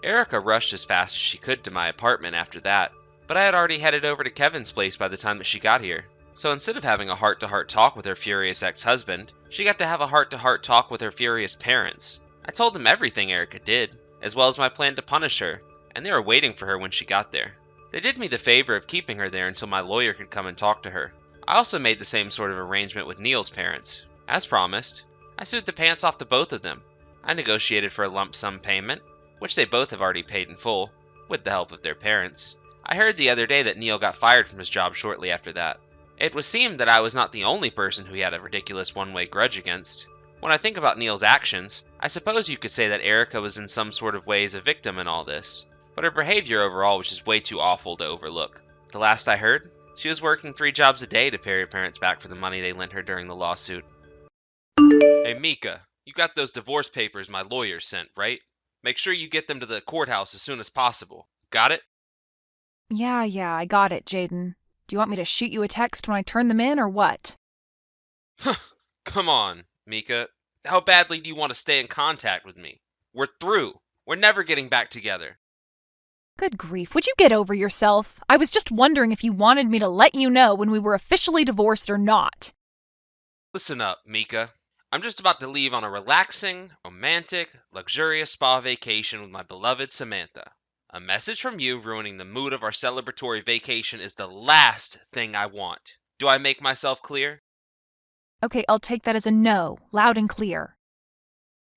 Erica rushed as fast as she could to my apartment after that, but I had already headed over to Kevin's place by the time that she got here. So instead of having a heart-to-heart talk with her furious ex-husband, she got to have a heart-to-heart talk with her furious parents. I told them everything Erica did, as well as my plan to punish her, and they were waiting for her when she got there. They did me the favor of keeping her there until my lawyer could come and talk to her. I also made the same sort of arrangement with Neil's parents. As promised, I sued the pants off the both of them. I negotiated for a lump sum payment, which they both have already paid in full, with the help of their parents. I heard the other day that Neil got fired from his job shortly after that. It would seem that I was not the only person who he had a ridiculous one-way grudge against. When I think about Neil's actions, I suppose you could say that Erica was in some sort of ways a victim in all this, but her behavior overall was just way too awful to overlook. The last I heard, she was working 3 jobs a day to pay her parents back for the money they lent her during the lawsuit. Hey Mika, you got those divorce papers my lawyer sent, right? Make sure you get them to the courthouse as soon as possible. Got it? Yeah, I got it, Jaden. Do you want me to shoot you a text when I turn them in, or what? Come on, Mika. How badly do you want to stay in contact with me? We're through. We're never getting back together. Good grief, would you get over yourself? I was just wondering if you wanted me to let you know when we were officially divorced or not. Listen up, Mika. I'm just about to leave on a relaxing, romantic, luxurious spa vacation with my beloved Samantha. A message from you ruining the mood of our celebratory vacation is the last thing I want. Do I make myself clear? Okay, I'll take that as a no, loud and clear.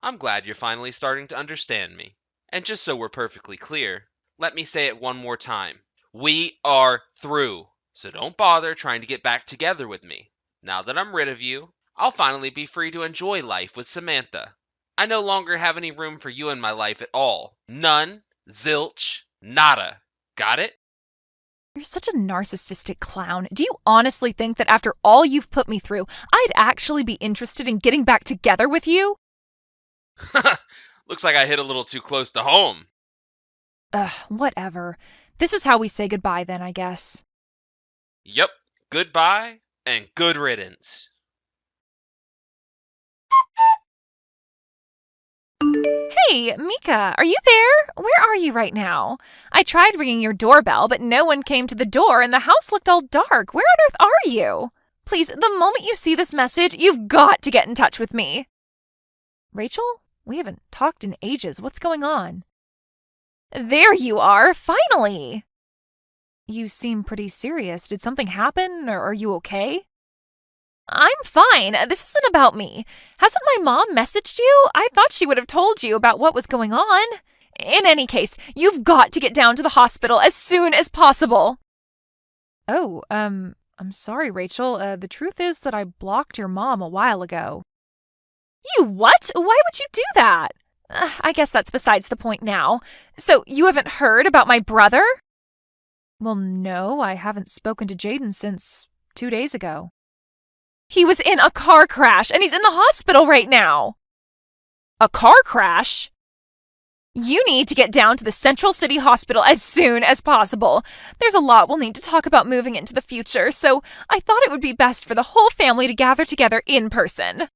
I'm glad you're finally starting to understand me. And just so we're perfectly clear, let me say it one more time. We are through. So don't bother trying to get back together with me. Now that I'm rid of you, I'll finally be free to enjoy life with Samantha. I no longer have any room for you in my life at all. None. Zilch. Nada. Got it? You're such a narcissistic clown. Do you honestly think that after all you've put me through, I'd actually be interested in getting back together with you? Looks like I hit a little too close to home. Ugh, whatever. This is how we say goodbye then, I guess. Yep, goodbye and good riddance. Hey, Mika, are you there? Where are you right now? I tried ringing your doorbell, but no one came to the door and the house looked all dark. Where on earth are you? Please, the moment you see this message, you've got to get in touch with me. Rachel? We haven't talked in ages. What's going on? There you are, finally! You seem pretty serious. Did something happen, or are you okay? I'm fine. This isn't about me. Hasn't my mom messaged you? I thought she would have told you about what was going on. In any case, you've got to get down to the hospital as soon as possible. Oh, I'm sorry, Rachel. The truth is that I blocked your mom a while ago. You what? Why would you do that? I guess that's besides the point now. So, you haven't heard about my brother? Well, no, I haven't spoken to Jaden since 2 days ago. He was in a car crash, and he's in the hospital right now. A car crash? You need to get down to the Central City Hospital as soon as possible. There's a lot we'll need to talk about moving into the future, so I thought it would be best for the whole family to gather together in person.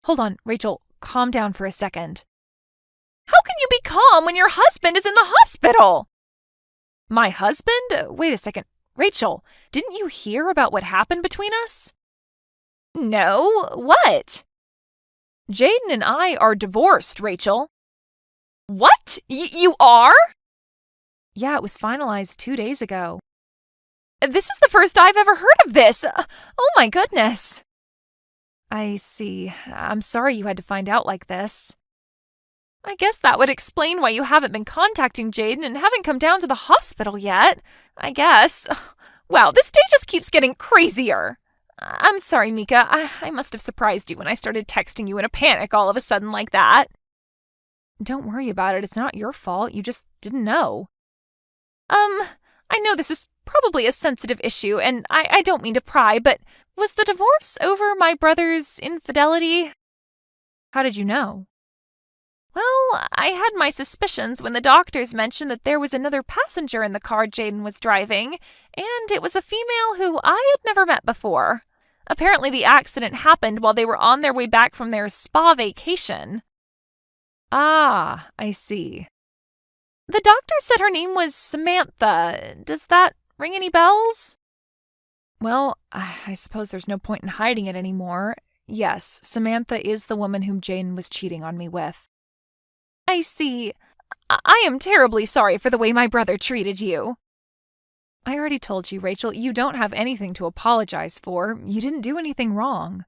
Hold on, Rachel, calm down for a second. How can you be calm when your husband is in the hospital? My husband? Wait a second. Rachel, didn't you hear about what happened between us? No, what? Jaden and I are divorced, Rachel. What? You are? Yeah, it was finalized 2 days ago. This is the first I've ever heard of this. Oh my goodness. I see. I'm sorry you had to find out like this. I guess that would explain why you haven't been contacting Jaden and haven't come down to the hospital yet. I guess. Wow, this day just keeps getting crazier. I'm sorry, Mika. I must have surprised you when I started texting you in a panic all of a sudden like that. Don't worry about it. It's not your fault. You just didn't know. I know this is probably a sensitive issue, and I don't mean to pry, but was the divorce over my brother's infidelity? How did you know? Well, I had my suspicions when the doctors mentioned that there was another passenger in the car Jaden was driving, and it was a female who I had never met before. Apparently the accident happened while they were on their way back from their spa vacation. Ah, I see. The doctor said her name was Samantha. Does that ring any bells? Well, I suppose there's no point in hiding it anymore. Yes, Samantha is the woman whom Jaden was cheating on me with. I see. I am terribly sorry for the way my brother treated you. I already told you, Rachel, you don't have anything to apologize for. You didn't do anything wrong.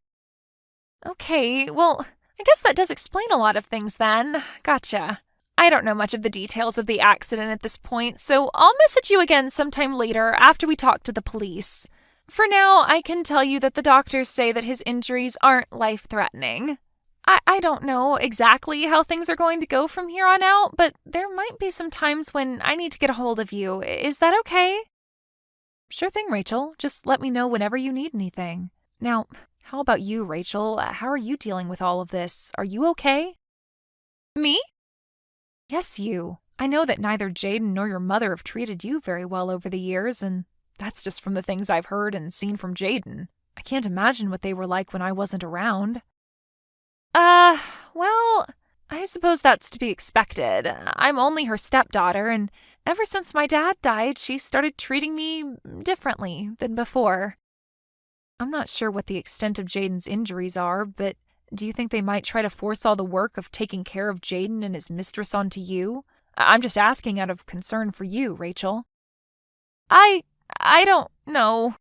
Okay, well, I guess that does explain a lot of things then. Gotcha. I don't know much of the details of the accident at this point, so I'll message you again sometime later after we talk to the police. For now, I can tell you that the doctors say that his injuries aren't life-threatening. I don't know exactly how things are going to go from here on out, but there might be some times when I need to get a hold of you. Is that okay? Sure thing, Rachel. Just let me know whenever you need anything. Now, how about you, Rachel? How are you dealing with all of this? Are you okay? Me? Yes, you. I know that neither Jaden nor your mother have treated you very well over the years, and that's just from the things I've heard and seen from Jaden. I can't imagine what they were like when I wasn't around. Well, I suppose that's to be expected. I'm only her stepdaughter, and ever since my dad died, she started treating me differently than before. I'm not sure what the extent of Jaden's injuries are, but do you think they might try to force all the work of taking care of Jaden and his mistress onto you? I'm just asking out of concern for you, Rachel. I don't know.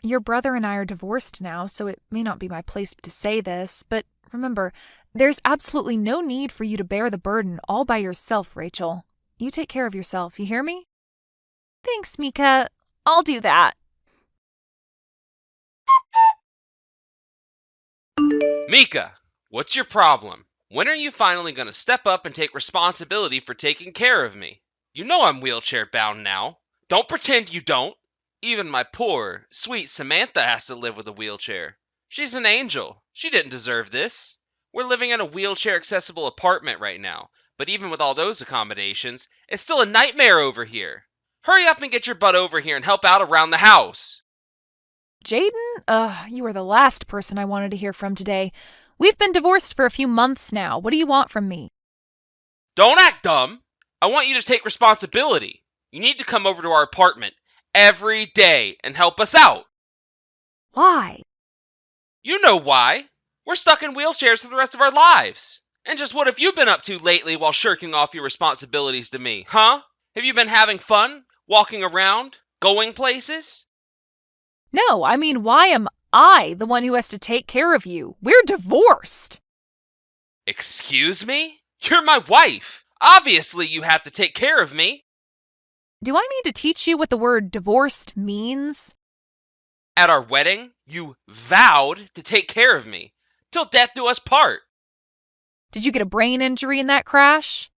Your brother and I are divorced now, so it may not be my place to say this, but remember, there's absolutely no need for you to bear the burden all by yourself, Rachel. You take care of yourself, you hear me? Thanks, Mika. I'll do that. Mika, what's your problem? When are you finally going to step up and take responsibility for taking care of me? You know I'm wheelchair bound now. Don't pretend you don't. Even my poor, sweet Samantha has to live with a wheelchair. She's an angel. She didn't deserve this. We're living in a wheelchair-accessible apartment right now, but even with all those accommodations, it's still a nightmare over here. Hurry up and get your butt over here and help out around the house. Jaden, you are the last person I wanted to hear from today. We've been divorced for a few months now. What do you want from me? Don't act dumb. I want you to take responsibility. You need to come over to our apartment every day and help us out. Why? You know why. We're stuck in wheelchairs for the rest of our lives. And just what have you been up to lately while shirking off your responsibilities to me, huh? Have you been having fun? Walking around? Going places? No, I mean, why am I the one who has to take care of you? We're divorced. Excuse me? You're my wife. Obviously, you have to take care of me. Do I need to teach you what the word divorced means? At our wedding, you vowed to take care of me. Till death do us part. Did you get a brain injury in that crash?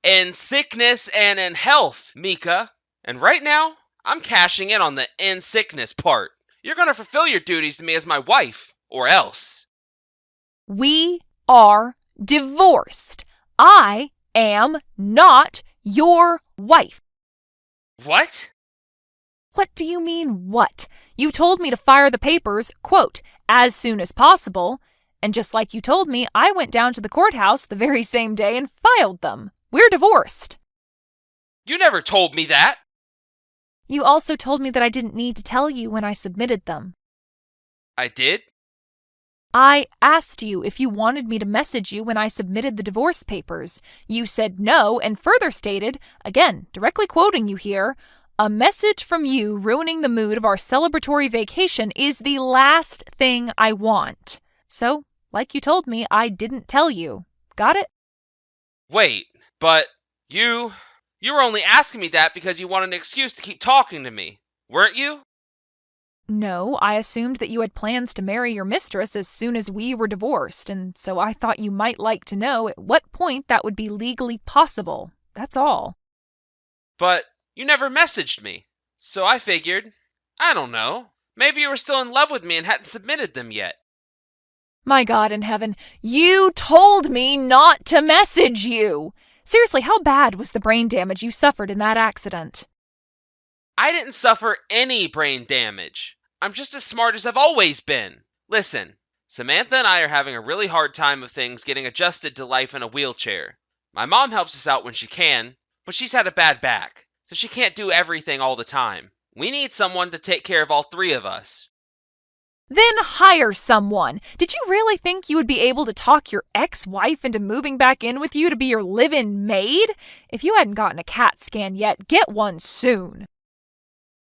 In sickness and in health, Mika. And right now, I'm cashing in on the in sickness part. You're gonna fulfill your duties to me as my wife, or else. We are divorced. I am not your wife. What? What do you mean, what? You told me to fire the papers, quote, as soon as possible. And just like you told me, I went down to the courthouse the very same day and filed them. We're divorced. You never told me that. You also told me that I didn't need to tell you when I submitted them. I did? I asked you if you wanted me to message you when I submitted the divorce papers. You said no and further stated, again, directly quoting you here, a message from you ruining the mood of our celebratory vacation is the last thing I want. So, like you told me, I didn't tell you. Got it? Wait, but you were only asking me that because you wanted an excuse to keep talking to me, weren't you? No, I assumed that you had plans to marry your mistress as soon as we were divorced, and so I thought you might like to know at what point that would be legally possible. That's all. But you never messaged me, so I figured, I don't know, maybe you were still in love with me and hadn't submitted them yet. My God in heaven, you told me not to message you! Seriously, how bad was the brain damage you suffered in that accident? I didn't suffer any brain damage. I'm just as smart as I've always been. Listen, Samantha and I are having a really hard time of things getting adjusted to life in a wheelchair. My mom helps us out when she can, but she's had a bad back, so she can't do everything all the time. We need someone to take care of all three of us. Then hire someone. Did you really think you would be able to talk your ex-wife into moving back in with you to be your live-in maid? If you hadn't gotten a CAT scan yet, get one soon.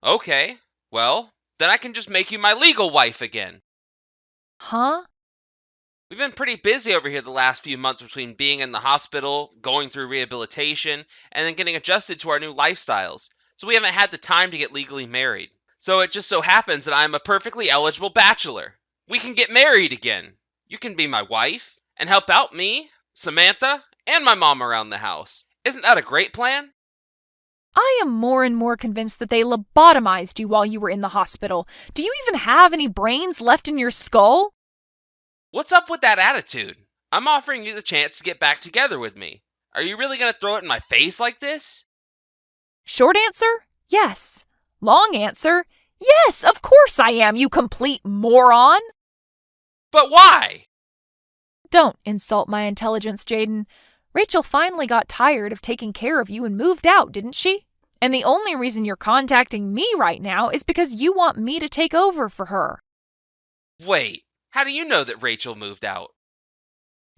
Okay, well, then I can just make you my legal wife again. Huh? We've been pretty busy over here the last few months between being in the hospital, going through rehabilitation, and then getting adjusted to our new lifestyles, so we haven't had the time to get legally married. So it just so happens that I'm a perfectly eligible bachelor. We can get married again. You can be my wife and help out me, Samantha, and my mom around the house. Isn't that a great plan? I am more and more convinced that they lobotomized you while you were in the hospital. Do you even have any brains left in your skull? What's up with that attitude? I'm offering you the chance to get back together with me. Are you really going to throw it in my face like this? Short answer, yes. Long answer, yes, of course I am, you complete moron. But why? Don't insult my intelligence, Jaden. Rachel finally got tired of taking care of you and moved out, didn't she? And the only reason you're contacting me right now is because you want me to take over for her. Wait, how do you know that Rachel moved out?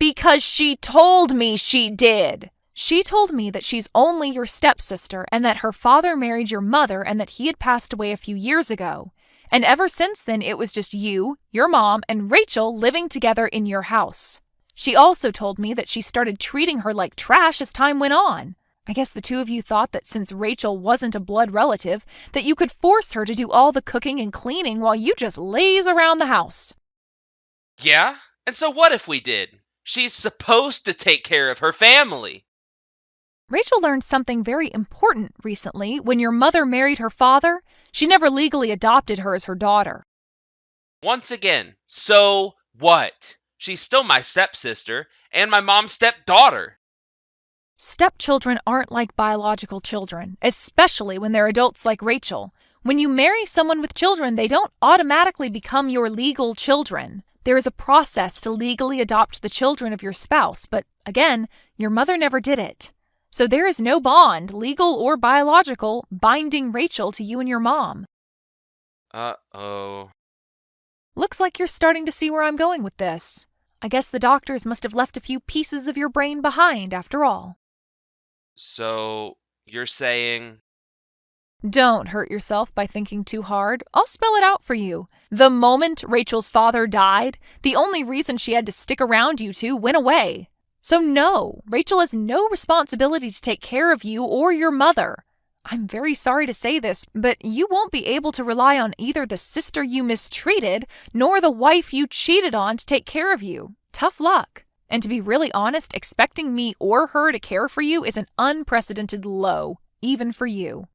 Because she told me she did. She told me that she's only your stepsister and that her father married your mother and that he had passed away a few years ago. And ever since then, it was just you, your mom, and Rachel living together in your house. She also told me that she started treating her like trash as time went on. I guess the two of you thought that since Rachel wasn't a blood relative, that you could force her to do all the cooking and cleaning while you just laze around the house. Yeah? And so what if we did? She's supposed to take care of her family. Rachel learned something very important recently. When your mother married her father, she never legally adopted her as her daughter. Once again, so what? She's still my stepsister and my mom's stepdaughter. Stepchildren aren't like biological children, especially when they're adults like Rachel. When you marry someone with children, they don't automatically become your legal children. There is a process to legally adopt the children of your spouse, but again, your mother never did it. So there is no bond, legal or biological, binding Rachel to you and your mom. Uh-oh. Looks like you're starting to see where I'm going with this. I guess the doctors must have left a few pieces of your brain behind after all. So, you're saying... Don't hurt yourself by thinking too hard. I'll spell it out for you. The moment Rachel's father died, the only reason she had to stick around you two went away. So no, Rachel has no responsibility to take care of you or your mother. I'm very sorry to say this, but you won't be able to rely on either the sister you mistreated nor the wife you cheated on to take care of you. Tough luck. And to be really honest, expecting me or her to care for you is an unprecedented low, even for you.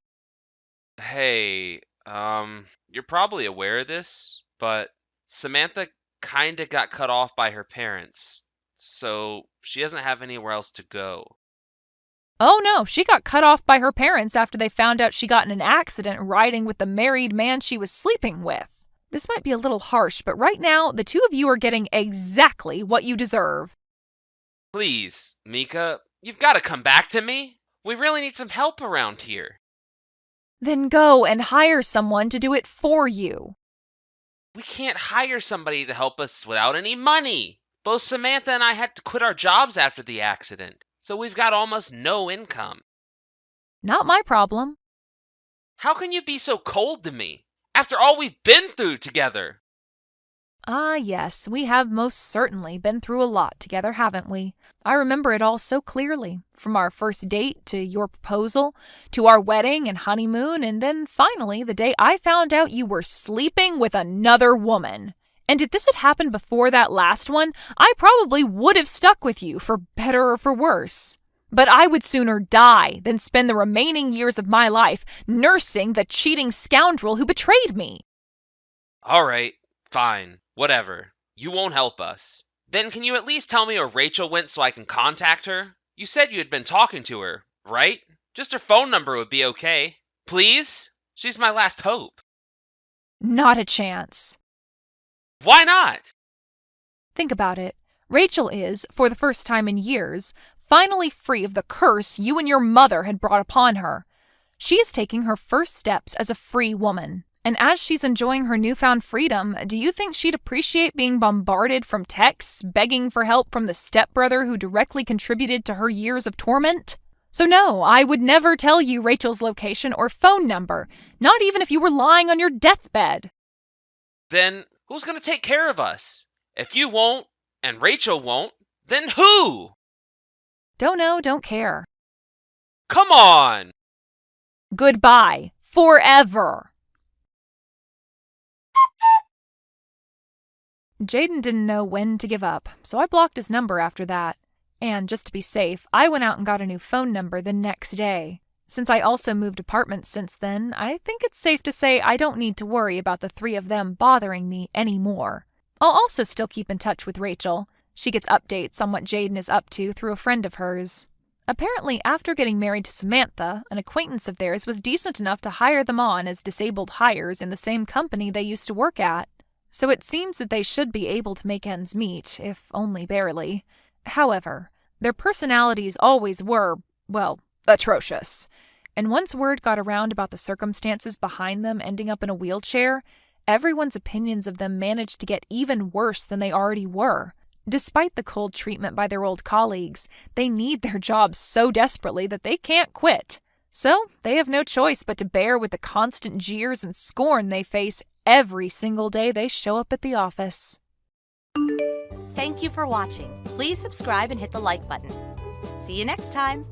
Hey, you're probably aware of this, but Samantha kinda got cut off by her parents, so she doesn't have anywhere else to go. Oh no, she got cut off by her parents after they found out she got in an accident riding with the married man she was sleeping with. This might be a little harsh, but right now, the two of you are getting exactly what you deserve. Please, Mika, you've got to come back to me. We really need some help around here. Then go and hire someone to do it for you. We can't hire somebody to help us without any money. Both Samantha and I had to quit our jobs after the accident, so we've got almost no income. Not my problem. How can you be so cold to me after all we've been through together? Ah, yes, we have most certainly been through a lot together, haven't we? I remember it all so clearly, from our first date to your proposal, to our wedding and honeymoon, and then finally the day I found out you were sleeping with another woman. And if this had happened before that last one, I probably would have stuck with you, for better or for worse. But I would sooner die than spend the remaining years of my life nursing the cheating scoundrel who betrayed me. All right, fine, whatever. You won't help us. Then can you at least tell me where Rachel went so I can contact her? You said you had been talking to her, right? Just her phone number would be okay. Please? She's my last hope. Not a chance. Why not? Think about it. Rachel is, for the first time in years, finally free of the curse you and your mother had brought upon her. She is taking her first steps as a free woman. And as she's enjoying her newfound freedom, do you think she'd appreciate being bombarded from texts begging for help from the stepbrother who directly contributed to her years of torment? So no, I would never tell you Rachel's location or phone number, not even if you were lying on your deathbed. Then who's going to take care of us? If you won't, and Rachel won't, then who? Don't know, don't care. Come on! Goodbye. Forever. Jaden didn't know when to give up, so I blocked his number after that. And just to be safe, I went out and got a new phone number the next day. Since I also moved apartments since then, I think it's safe to say I don't need to worry about the three of them bothering me anymore. I'll also still keep in touch with Rachel. She gets updates on what Jaden is up to through a friend of hers. Apparently, after getting married to Samantha, an acquaintance of theirs was decent enough to hire them on as disabled hires in the same company they used to work at. So it seems that they should be able to make ends meet, if only barely. However, their personalities always were, well, atrocious. And once word got around about the circumstances behind them ending up in a wheelchair, everyone's opinions of them managed to get even worse than they already were. Despite the cold treatment by their old colleagues, they need their jobs so desperately that they can't quit. So they have no choice but to bear with the constant jeers and scorn they face every single day they show up at the office. Thank you for watching. Please subscribe and hit the like button. See you next time.